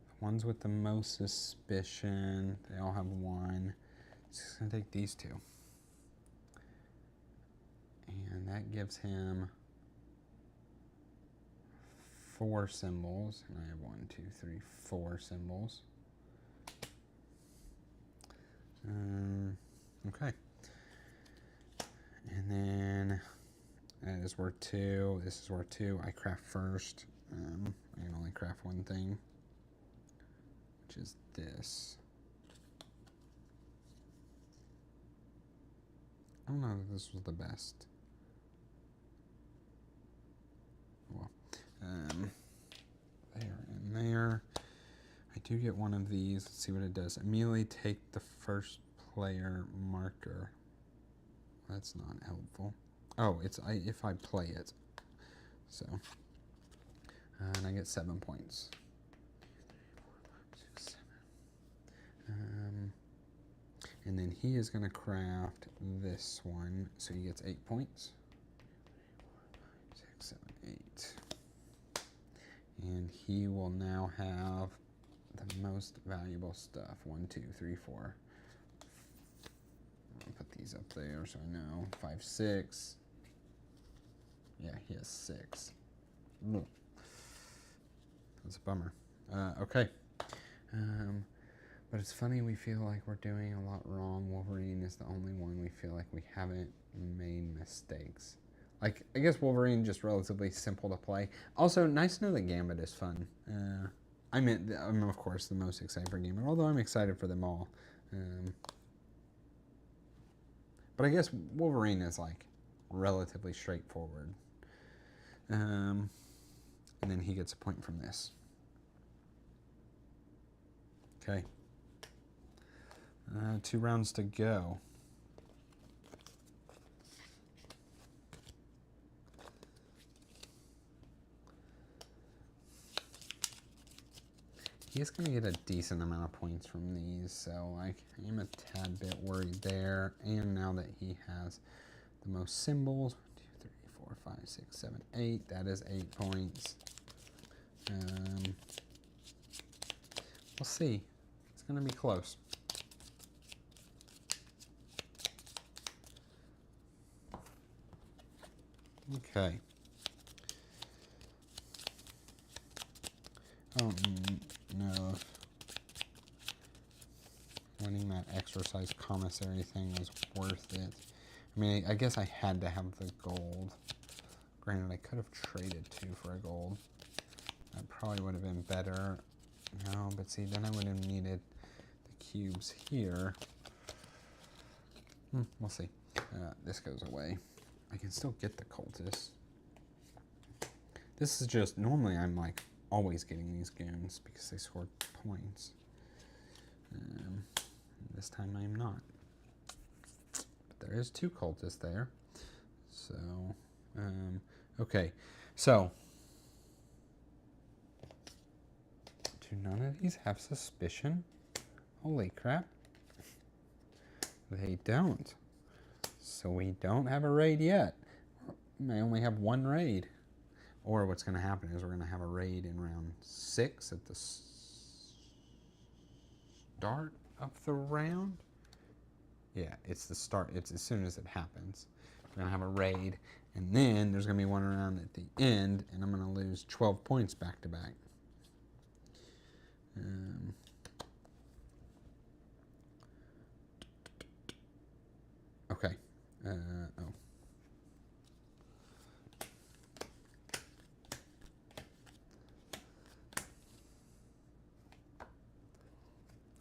Speaker 1: the ones with the most suspicion. They all have 1. He's going to take these 2. And that gives him 4 symbols. And I have 1, 2, 3, 4 symbols. Okay. And then that is worth 2. This is worth 2. I craft first. I can only craft 1 thing, which is this. I don't know if this was the best. Well, there and there. I do get 1 of these. Let's see what it does. Immediately take the first player marker. That's not helpful. Oh, it's if I play it. So, and I get 7 points. 6, 7. And then he is going to craft this one, so he gets 8 points. 6, 7, 8. And he will now have the most valuable stuff. 1, 2, 3, 4. I'll put these up there so I know. 5, 6. Yeah, he has 6. That's a bummer. Okay. But it's funny, we feel like we're doing a lot wrong. Wolverine is the only one we feel like we haven't made mistakes. Like, I guess Wolverine just relatively simple to play. Also, nice to know that Gambit is fun. I'm of course the most excited for Gambit, although I'm excited for them all. But I guess Wolverine is like relatively straightforward. And then he gets a point from this. Okay. 2 rounds to go. He's going to get a decent amount of points from these, so like, I'm a tad bit worried there. And now that he has the most symbols. 1, 2, 3, 4, 5, 6, 7, 8. That is 8 points. We'll see. It's going to be close. Okay. I don't know if winning that exercise commissary thing was worth it. I mean, I guess I had to have the gold. Granted, I could have traded 2 for a gold. That probably would have been better. No, but see, then I would have needed the cubes here. We'll see. This goes away. I can still get the cultists. This is just, normally I'm like always getting these goons because they scored points. This time I'm not. But there is 2 cultists there. So, okay. So, do none of these have suspicion? Holy crap. They don't. So we don't have a raid yet. We may only have 1 raid. Or what's going to happen is we're going to have a raid in round 6 at the start of the round. Yeah, it's the start. It's as soon as it happens. We're going to have a raid. And then there's going to be one round at the end. And I'm going to lose 12 points back to back. Okay. Oh.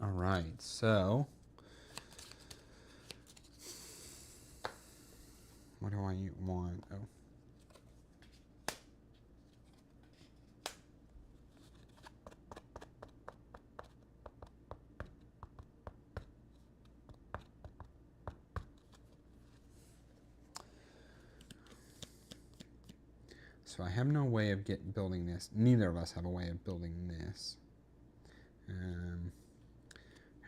Speaker 1: All right, so what do I want? Oh. So I have no way of building this. Neither of us have a way of building this.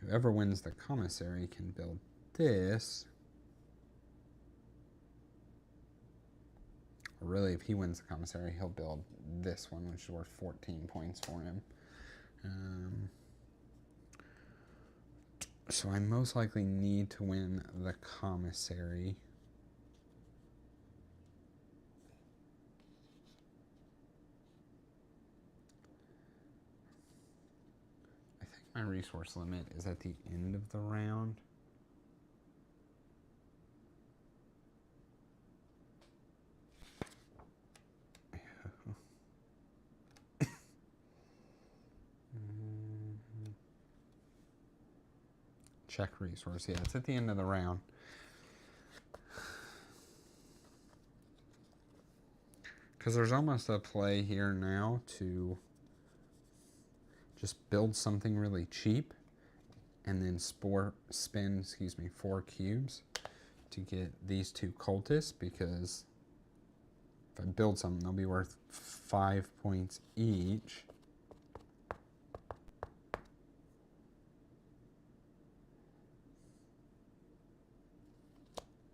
Speaker 1: Whoever wins the commissary can build this. Or really, if he wins the commissary, he'll build this one, which is worth 14 points for him. So I most likely need to win the commissary. My resource limit is at the end of the round. Check resource. Yeah, it's at the end of the round. Because there's almost a play here now to just build something really cheap and then spend 4 cubes to get these 2 cultists, because if I build something, they'll be worth 5 points each.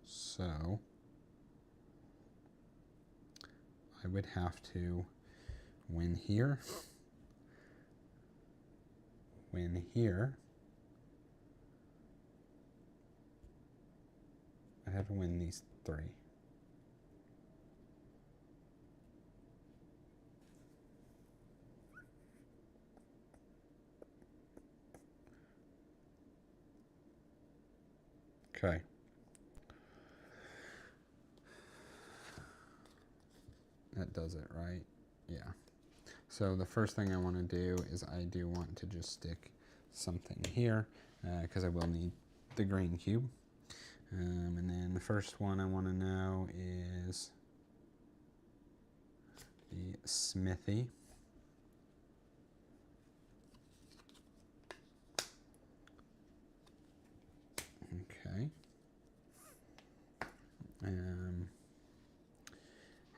Speaker 1: So I would have to win here. Win here. I have to win these 3. Okay. That does it, right? Yeah. So the first thing I want to do is I do want to just stick something here because I will need the green cube. And then the first one I want to know is the smithy. Okay.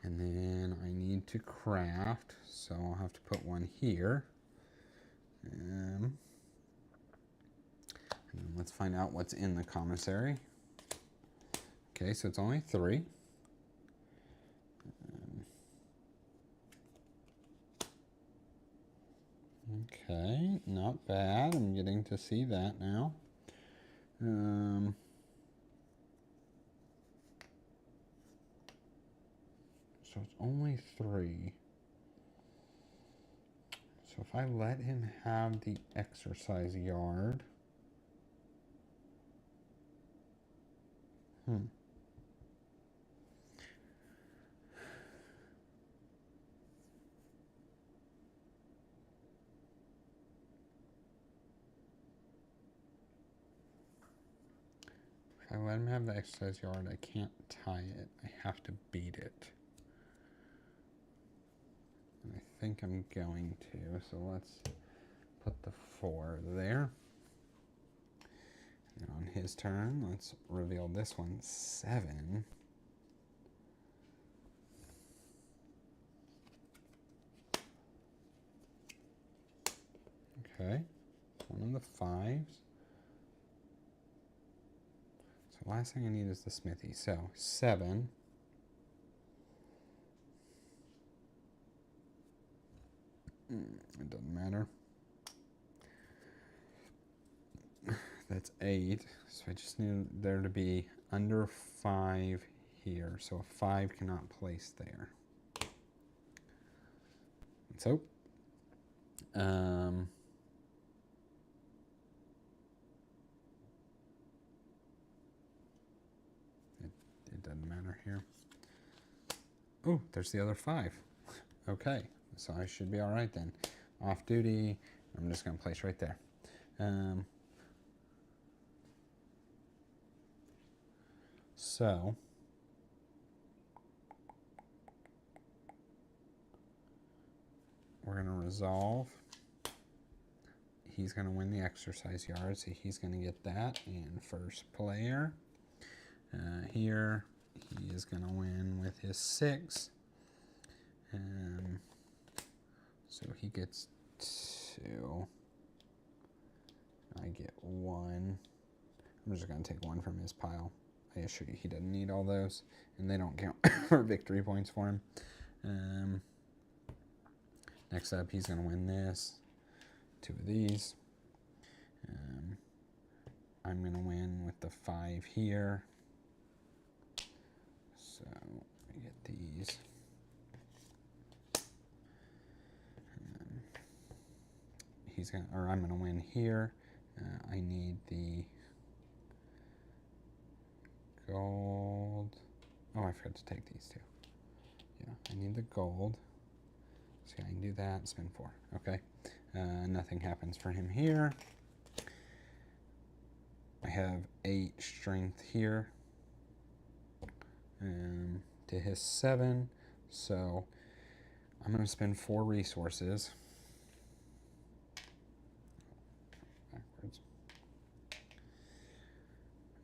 Speaker 1: And then I need to craft, so I'll have to put one here. And then let's find out what's in the commissary. Okay, so it's only 3. Okay, not bad. I'm getting to see that now. So it's only 3. So if I let him have the exercise yard. If I let him have the exercise yard, I can't tie it. I have to beat it. And I think I'm going to. So let's put the 4 there. And on his turn, let's reveal this one, 7. Okay, one of the 5s. So last thing I need is the smithy. So 7. It doesn't matter. That's 8. So I just need there to be under 5 here. So a 5 cannot place there. So, it doesn't matter here. Oh, there's the other 5. Okay, so I should be all right then. Off duty, I'm just going to place right there. So, we're going to resolve. He's going to win the exercise yard, so he's going to get that in first player. Here, he is going to win with his 6. So he gets 2. I get 1. I'm just going to take 1 from his pile. I assure you he doesn't need all those, and they don't count for victory points for him. Next up, he's going to win this. 2 of these. I'm going to win with the 5 here. So I get these. I'm going to win here. I need the gold. Oh, I forgot to take these 2. Yeah, I need the gold. So I can do that, spin 4. Okay. Nothing happens for him here. I have 8 strength here. To his 7. So I'm going to spend 4 resources. Backwards.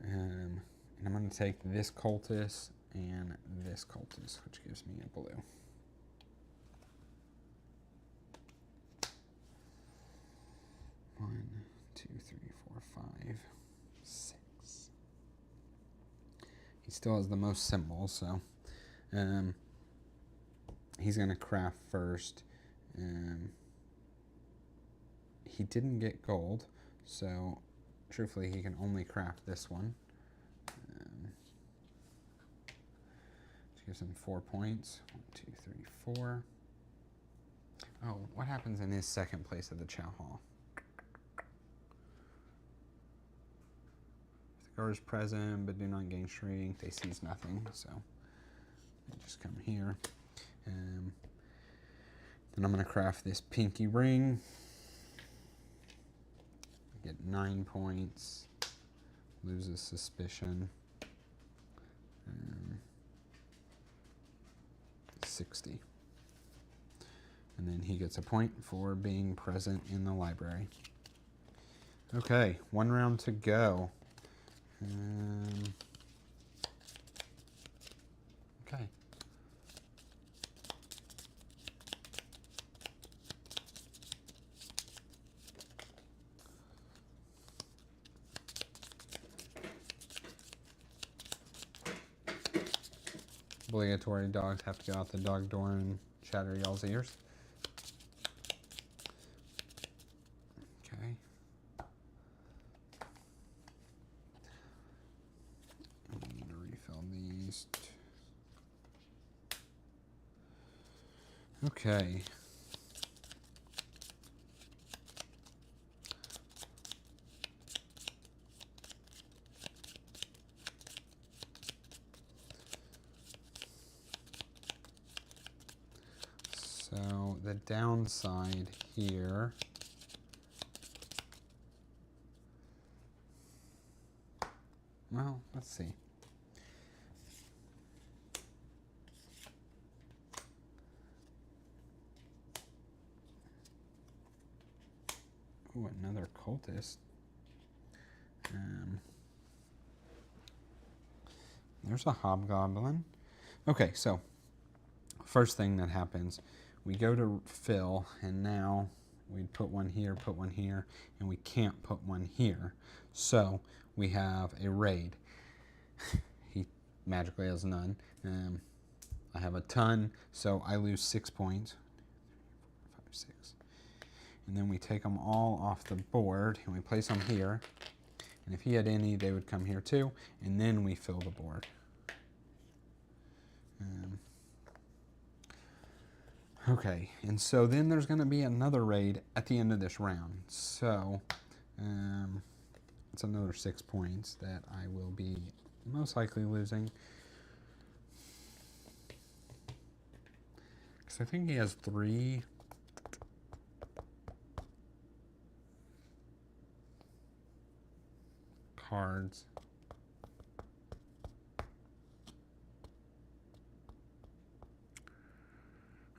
Speaker 1: And I'm going to take this cultist and this cultist, which gives me a blue. One, 2, 3, 4, 5, 6. He still has the most symbols, so he's going to craft first. He didn't get gold, so truthfully he can only craft this one. Which gives him 4 points. 1, 2, 3, 4. Oh, what happens in his second place at the Chow Hall? If the guard is present but do not gain strength, they seize nothing, so they just come here. Then I'm going to craft this pinky ring. Get 9 points. Loses suspicion. 60. And then he gets a point for being present in the library. Okay, 1 round to go. Okay. Obligatory dogs have to go out the dog door and shatter y'all's ears. Okay. I need to refill these. Okay. So the downside here, well, let's see. Ooh, another cultist. There's a hobgoblin. Okay, so first thing that happens, we go to fill, and now we'd put one here, and we can't put one here. So we have a raid. He magically has none. I have a ton, so I lose 6 points. 5, 6. And then we take them all off the board, and we place them here. And if he had any, they would come here too. And then we fill the board. Okay, and so then there's going to be another raid at the end of this round. So it's another 6 points that I will be most likely losing. Because I think he has 3. Cards.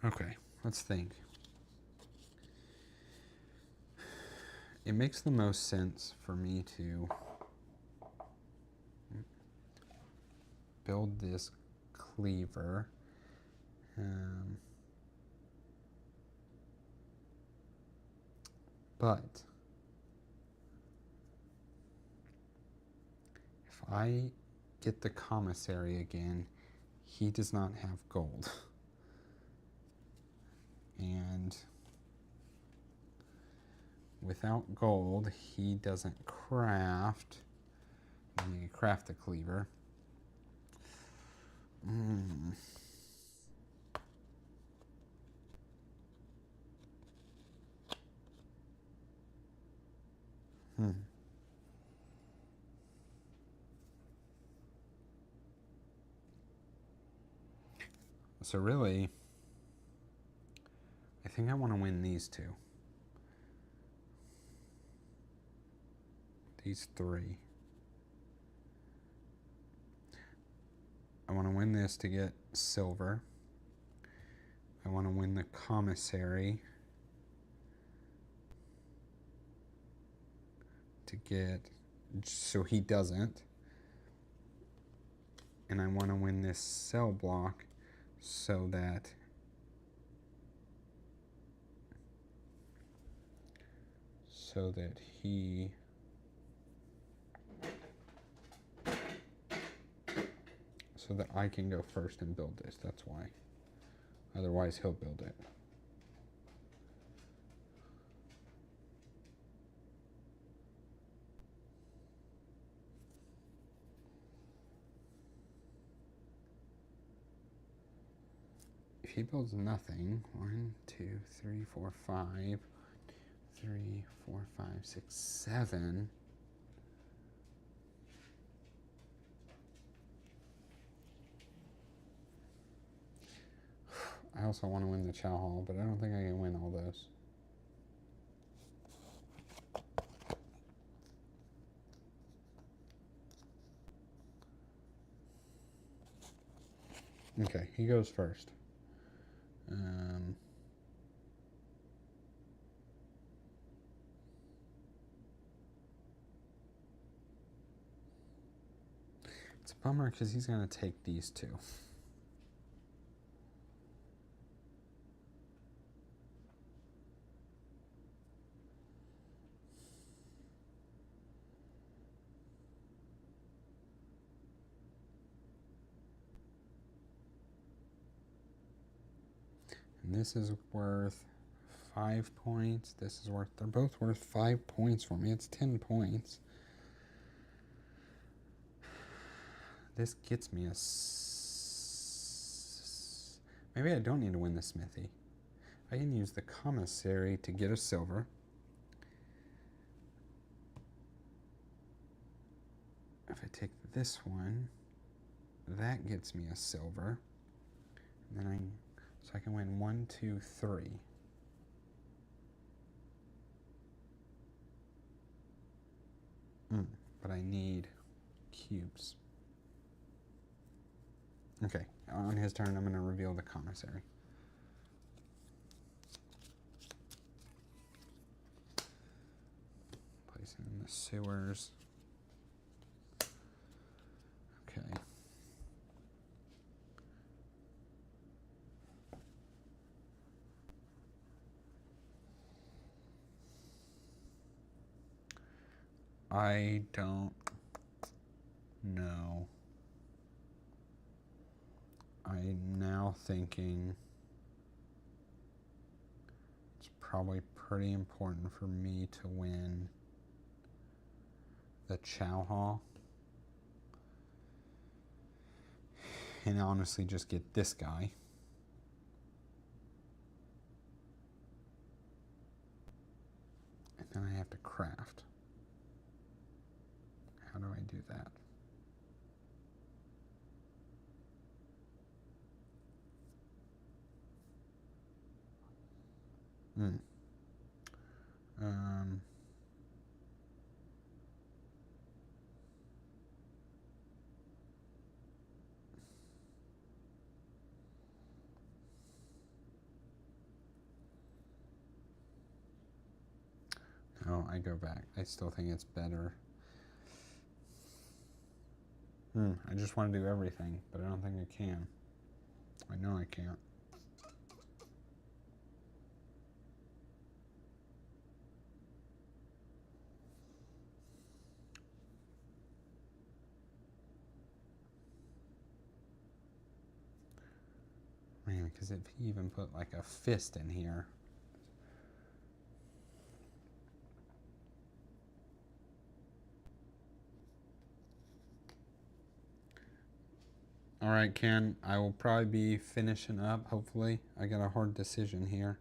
Speaker 1: Okay, let's think. It makes the most sense for me to build this cleaver. But if I get the commissary again, he does not have gold. And without gold, he doesn't craft. And you can craft the cleaver. So really, I think I want to win these two. These 3. I want to win this to get silver. I want to win the commissary to get, so he doesn't. And I want to win this cell block so that he so that I can go first and build this. That's why. Otherwise, he'll build it. If he builds nothing, 1, 2, 3, 4, 5, 3, 4, 5, 6, 7. I also want to win the Chow Hall, but I don't think I can win all those. Okay, he goes first. It's a bummer because he's going to take these 2. And this is worth 5 points. This is worth, they're both worth 5 points for me. It's 10 points. This gets me a... Maybe I don't need to win the smithy. I can use the commissary to get a silver. If I take this one, that gets me a silver. And then so I can win 1, 2, 3. But I need cubes. Okay, on his turn, I'm going to reveal the commissary. Place it in the sewers. Okay. I don't know. I'm now thinking it's probably pretty important for me to win the Chow Hall. And honestly just get this guy. And then I have to craft. How do I do that? No, I go back. I still think it's better. I just want to do everything, but I don't think I can. I know I can't. Man, because if he even put like a fist in here. All right, Ken, I will probably be finishing up, hopefully. I got a hard decision here.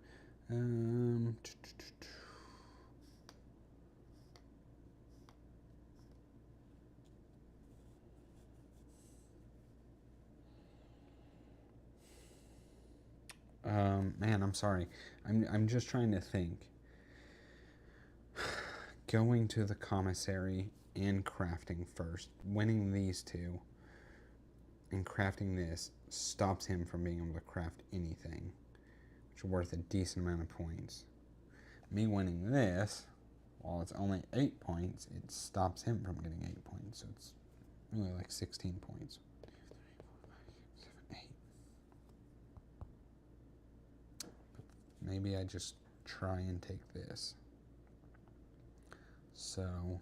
Speaker 1: Man, I'm sorry. I'm just trying to think. Going to the commissary and crafting first, winning these two, and crafting this stops him from being able to craft anything, which is worth a decent amount of points. Me winning this, while it's only 8 points, it stops him from getting 8 points, so it's really like 16 points. 7, 8. But maybe I just try and take this. So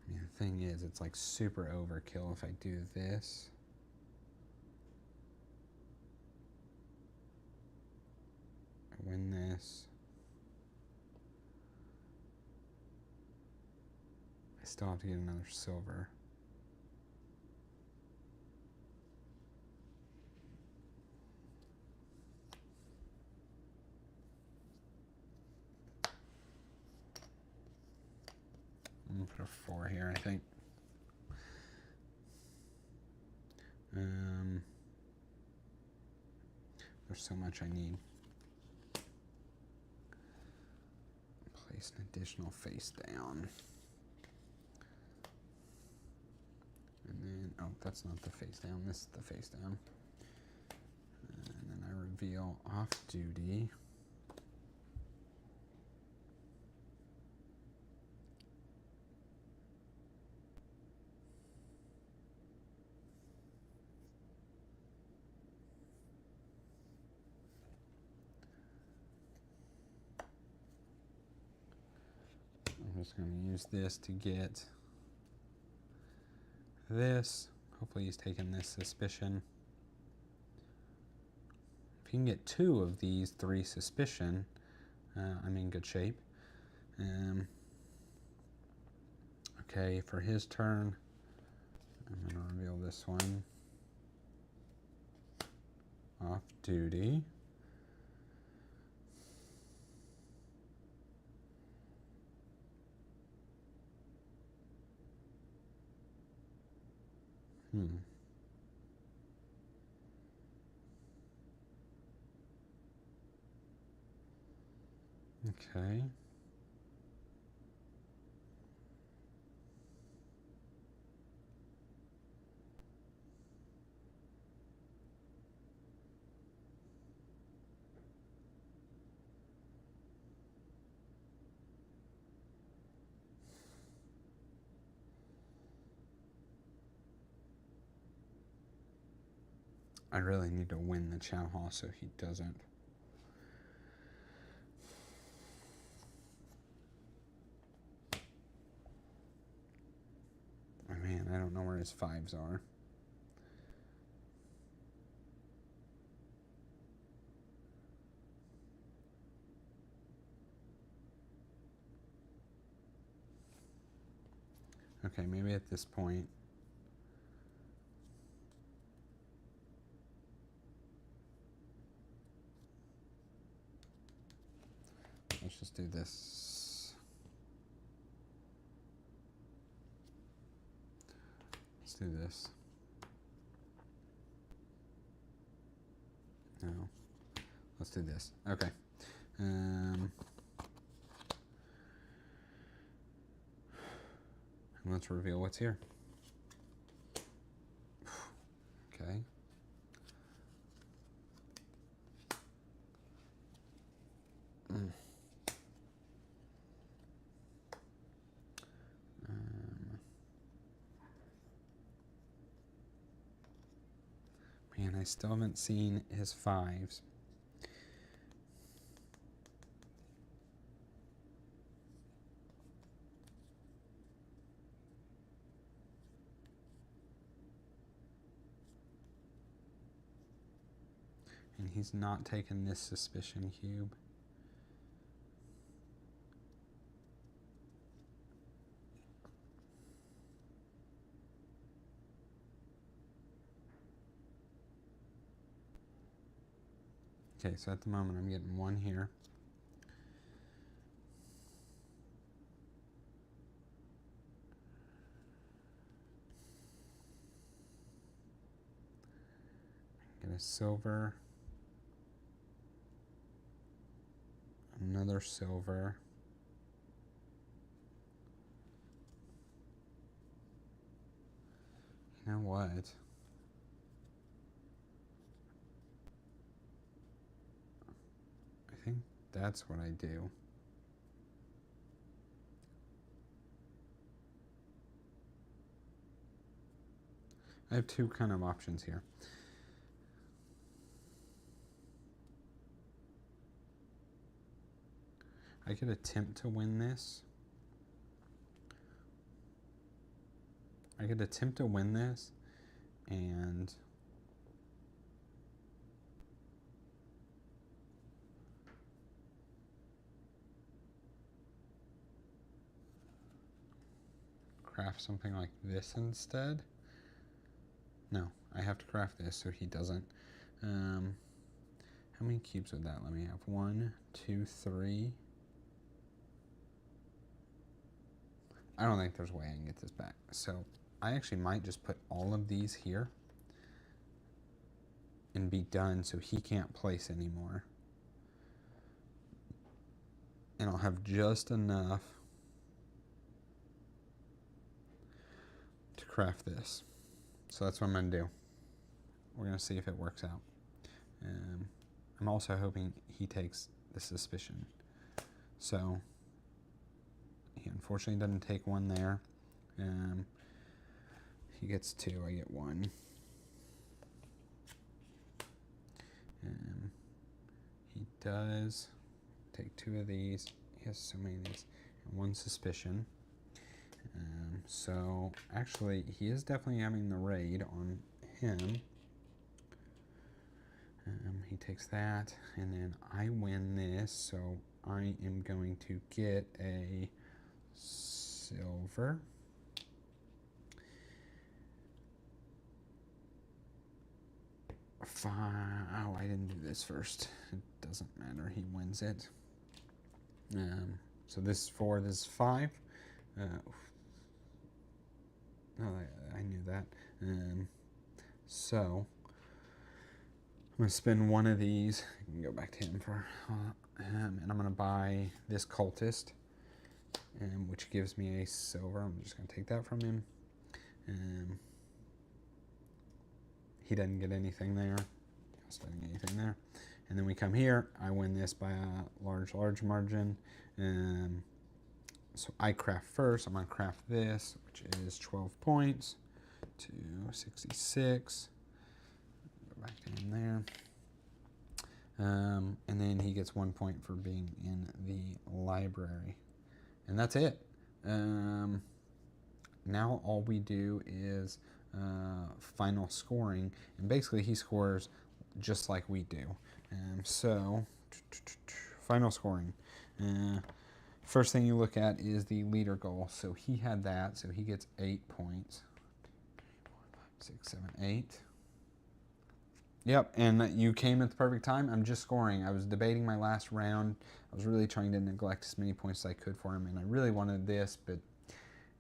Speaker 1: I mean, the thing is, it's like super overkill if I do this. I win this. I still have to get another silver. I'm gonna put a 4 here, I think. There's so much I need. Place an additional face down. And then, oh, that's not the face down, this is the face down. And then I reveal off duty. I'm just going to use this to get this. hopefully he's taking this suspicion. If he can get 2 of these 3 suspicion, I'm in good shape. Okay, for his turn, I'm going to reveal this one. Off duty. Okay. I really need to win the Chow Hall so he doesn't. Oh man, I don't know where his 5s are. Okay, maybe at this point. Let's just do this. Let's do this. No. Let's do this. Okay. Let's reveal what's here. Okay. Man, I still haven't seen his 5s. And he's not taking this suspicion cube. Okay, so at the moment I'm getting 1 here. Get a silver. Another silver. You know what? I think that's what I do. I have 2 kind of options here. I could attempt to win this. I could attempt to win this and craft something like this instead. No, I have to craft this so he doesn't. How many cubes would that let me have? 1, 2, 3. I don't think there's a way I can get this back. So I actually might just put all of these here and be done so he can't place anymore. And I'll have just enough to craft this. So that's what I'm going to do. We're going to see if it works out. I'm also hoping he takes the suspicion. So he unfortunately doesn't take 1 there. He gets 2, I get 1. He does take 2 of these. He has so many of these. And 1 suspicion. So actually, he is definitely having the raid on him. He takes that, and then I win this, so I am going to get a silver. Oh, I didn't do this first. It doesn't matter. He wins it. So this is 4, this is 5. Oh, I knew that. So I'm going to spend one of these. I can go back to him for, and I'm going to buy this cultist, which gives me a silver. I'm just going to take that from him. He doesn't get anything there. Doesn't get anything there. And then we come here. I win this by a large margin. So I craft first. I'm going to craft this, which is 12 points to 66. Go back to him there. And then he gets 1 point for being in the library. And that's it. Now all we do is final scoring. And basically he scores just like we do. So final scoring. First thing you look at is the leader goal. So he had that, so he gets 8 points. 6, 7, 8. Yep, and you came at the perfect time. I'm just scoring. I was debating my last round. I was really trying to neglect as many points as I could for him, and I really wanted this, but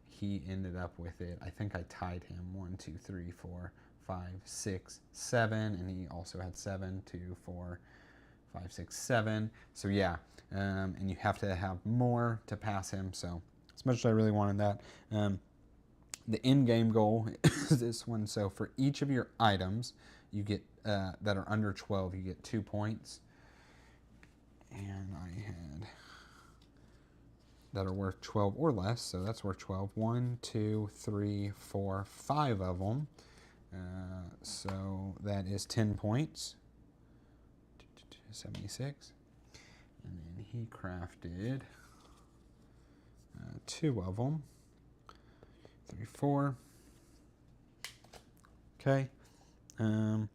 Speaker 1: he ended up with it. I think I tied him 1, 2, 3, 4, 5, 6, 7, and he also had 7, 2, 4, 5, 6, 7. So yeah, and you have to have more to pass him. So as much as I really wanted that, the in-game goal is this one. So for each of your items, you get that are under 12, you get 2 points. And I had that are worth 12 or less, so that's worth 12. 1, 2, 3, 4, 5 of them. So that is 10 points. 76. And then he crafted 2 of them. 3, 4. Okay. You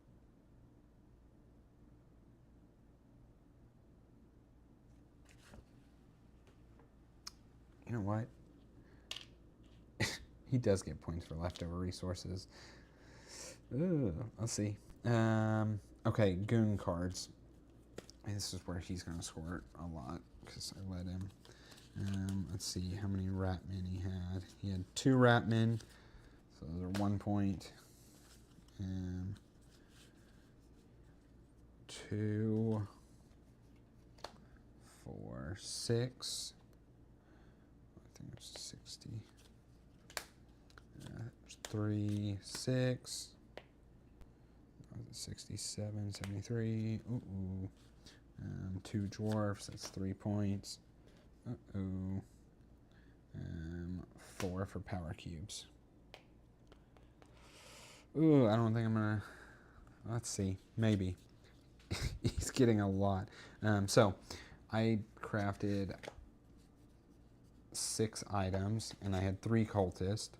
Speaker 1: know what? He does get points for leftover resources. Ooh, let's see. Okay, goon cards. This is where he's going to score a lot because I let him. Let's see how many Ratmen he had. He had 2 Ratmen, so those are 1 point. 2, 4, 6. I think it's 60. 3, 6. 67, 73. Ooh. 2 dwarfs, that's 3 points. 4 for power cubes. Ooh, I don't think I'm gonna. Let's see, maybe. He's getting a lot. So I crafted 6 items, and I had 3 cultists.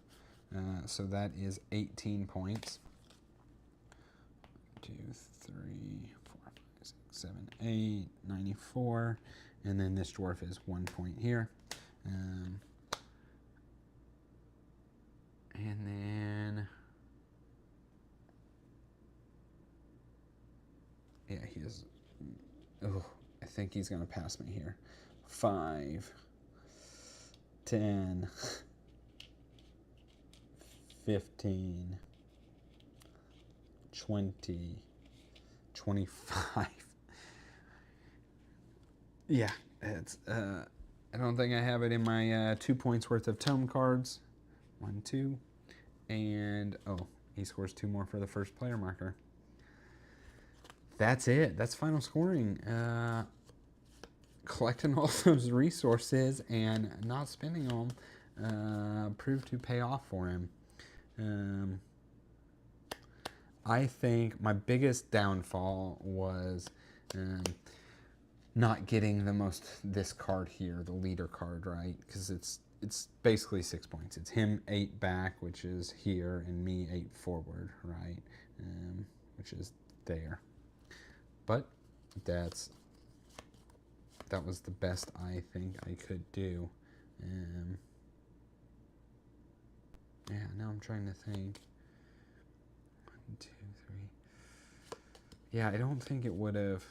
Speaker 1: So that is 18 points. 2, 3, 4, 5, 6, 7, 8, 94. And then this dwarf is 1 point here. And then, yeah, he is. Oh, I think he's going to pass me here. 5, 10, 15, 20, 25. Yeah, it's. I don't think I have it in my 2 points worth of tome cards. 1, 2, and he scores 2 more for the first player marker. That's it. That's final scoring. Collecting all those resources and not spending them proved to pay off for him. I think my biggest downfall was not getting this card here, the leader card, right? Because it's it's basically 6 points. It's him 8 back, which is here, and me 8 forward, right? Which is there. But that was the best I think I could do. Yeah, now I'm trying to think. 1, 2, 3. Yeah, I don't think it would have.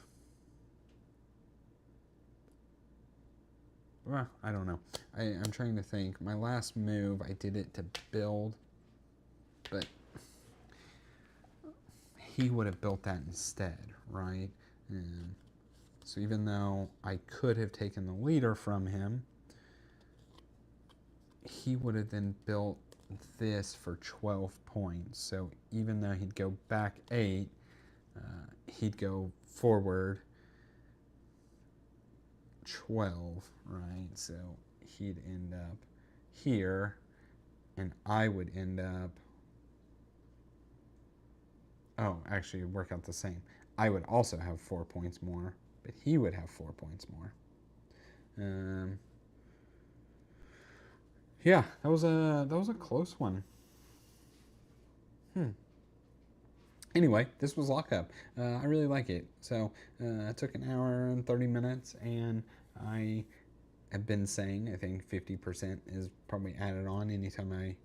Speaker 1: Well, I don't know. I'm trying to think. My last move, I did it to build, but he would have built that instead, right? So even though I could have taken the leader from him, he would have then built this for 12 points. So even though he'd go back 8, he'd go forward 12, right? So he'd end up here, and I would end up... Oh, actually, it'd work out the same. I would also have 4 points more, but he would have 4 points more. Yeah, that was a close one. Anyway, this was Lockup. I really like it. So it took an hour and 30 minutes, and I have been saying I think 50% is probably added on anytime I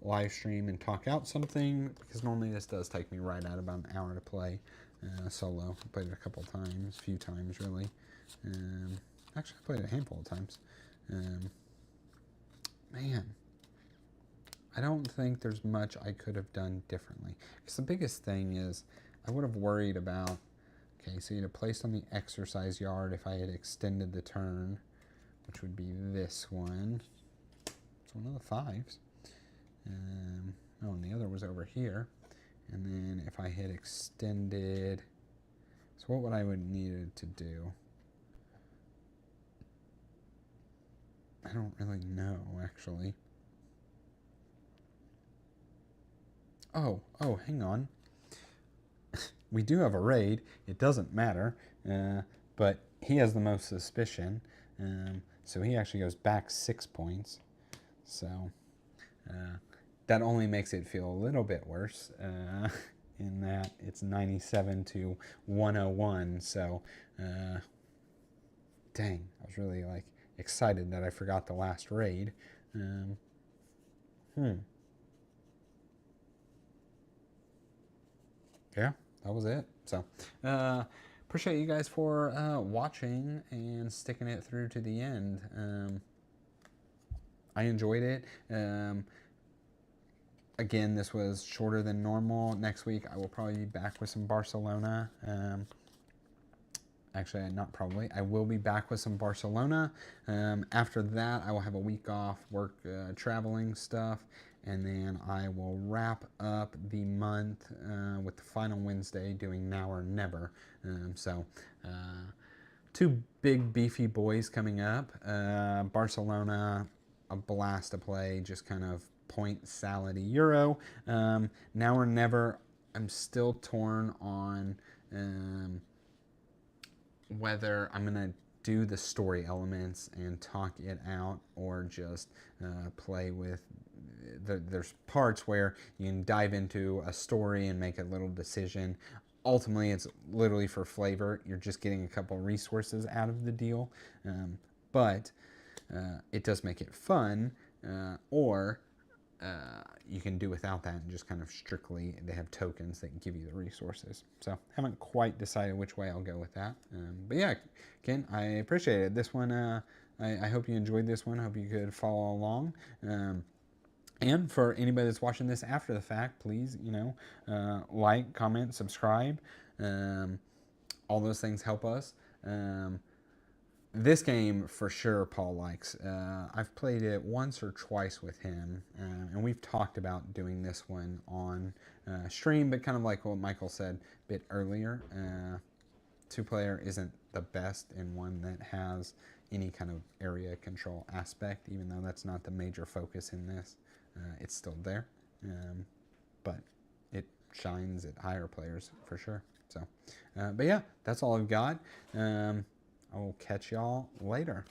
Speaker 1: live stream and talk out something, because normally this does take me right at about an hour to play solo. I played it a couple times, a few times really. Actually, I played it a handful of times. Man, I don't think there's much I could have done differently. Because the biggest thing is I would have worried about, okay, so you'd have placed on the exercise yard if I had extended the turn, which would be this one. It's one of the 5s. Oh, and the other was over here. And then if I had extended, so what would I would needed to do? I don't really know, actually. Oh, hang on. We do have a raid. It doesn't matter, but he has the most suspicion. So he actually goes back 6 points. So that only makes it feel a little bit worse in that it's 97 to 101. So dang, I was really like excited that I forgot the last raid. Yeah, that was it. So appreciate you guys for watching and sticking it through to the end. I enjoyed it. Again, this was shorter than normal. Next week I will probably be back with some Barcelona. Actually, not probably. I will be back with some Barcelona. After that, I will have a week off, work, traveling stuff, and then I will wrap up the month with the final Wednesday doing Now or Never. So 2 big beefy boys coming up. Barcelona, a blast to play, just kind of point salady Euro. Now or Never, I'm still torn on whether I'm going to do the story elements and talk it out, or just play with there's parts where you can dive into a story and make a little decision. Ultimately, it's literally for flavor. You're just getting a couple resources out of the deal, but it does make it fun. Or you can do without that and just kind of strictly, they have tokens that give you the resources. So haven't quite decided which way I'll go with that. But yeah, Ken, I appreciate it. This one, I hope you enjoyed this one. I hope you could follow along. And for anybody that's watching this after the fact, please, like, comment, subscribe. All those things help us. This game, for sure, Paul likes. I've played it once or twice with him, and we've talked about doing this one on stream, but kind of like what Michael said a bit earlier, 2-player isn't the best in one that has any kind of area control aspect, even though that's not the major focus in this. It's still there, but it shines at higher players for sure. So, but yeah, that's all I've got. I will catch y'all later.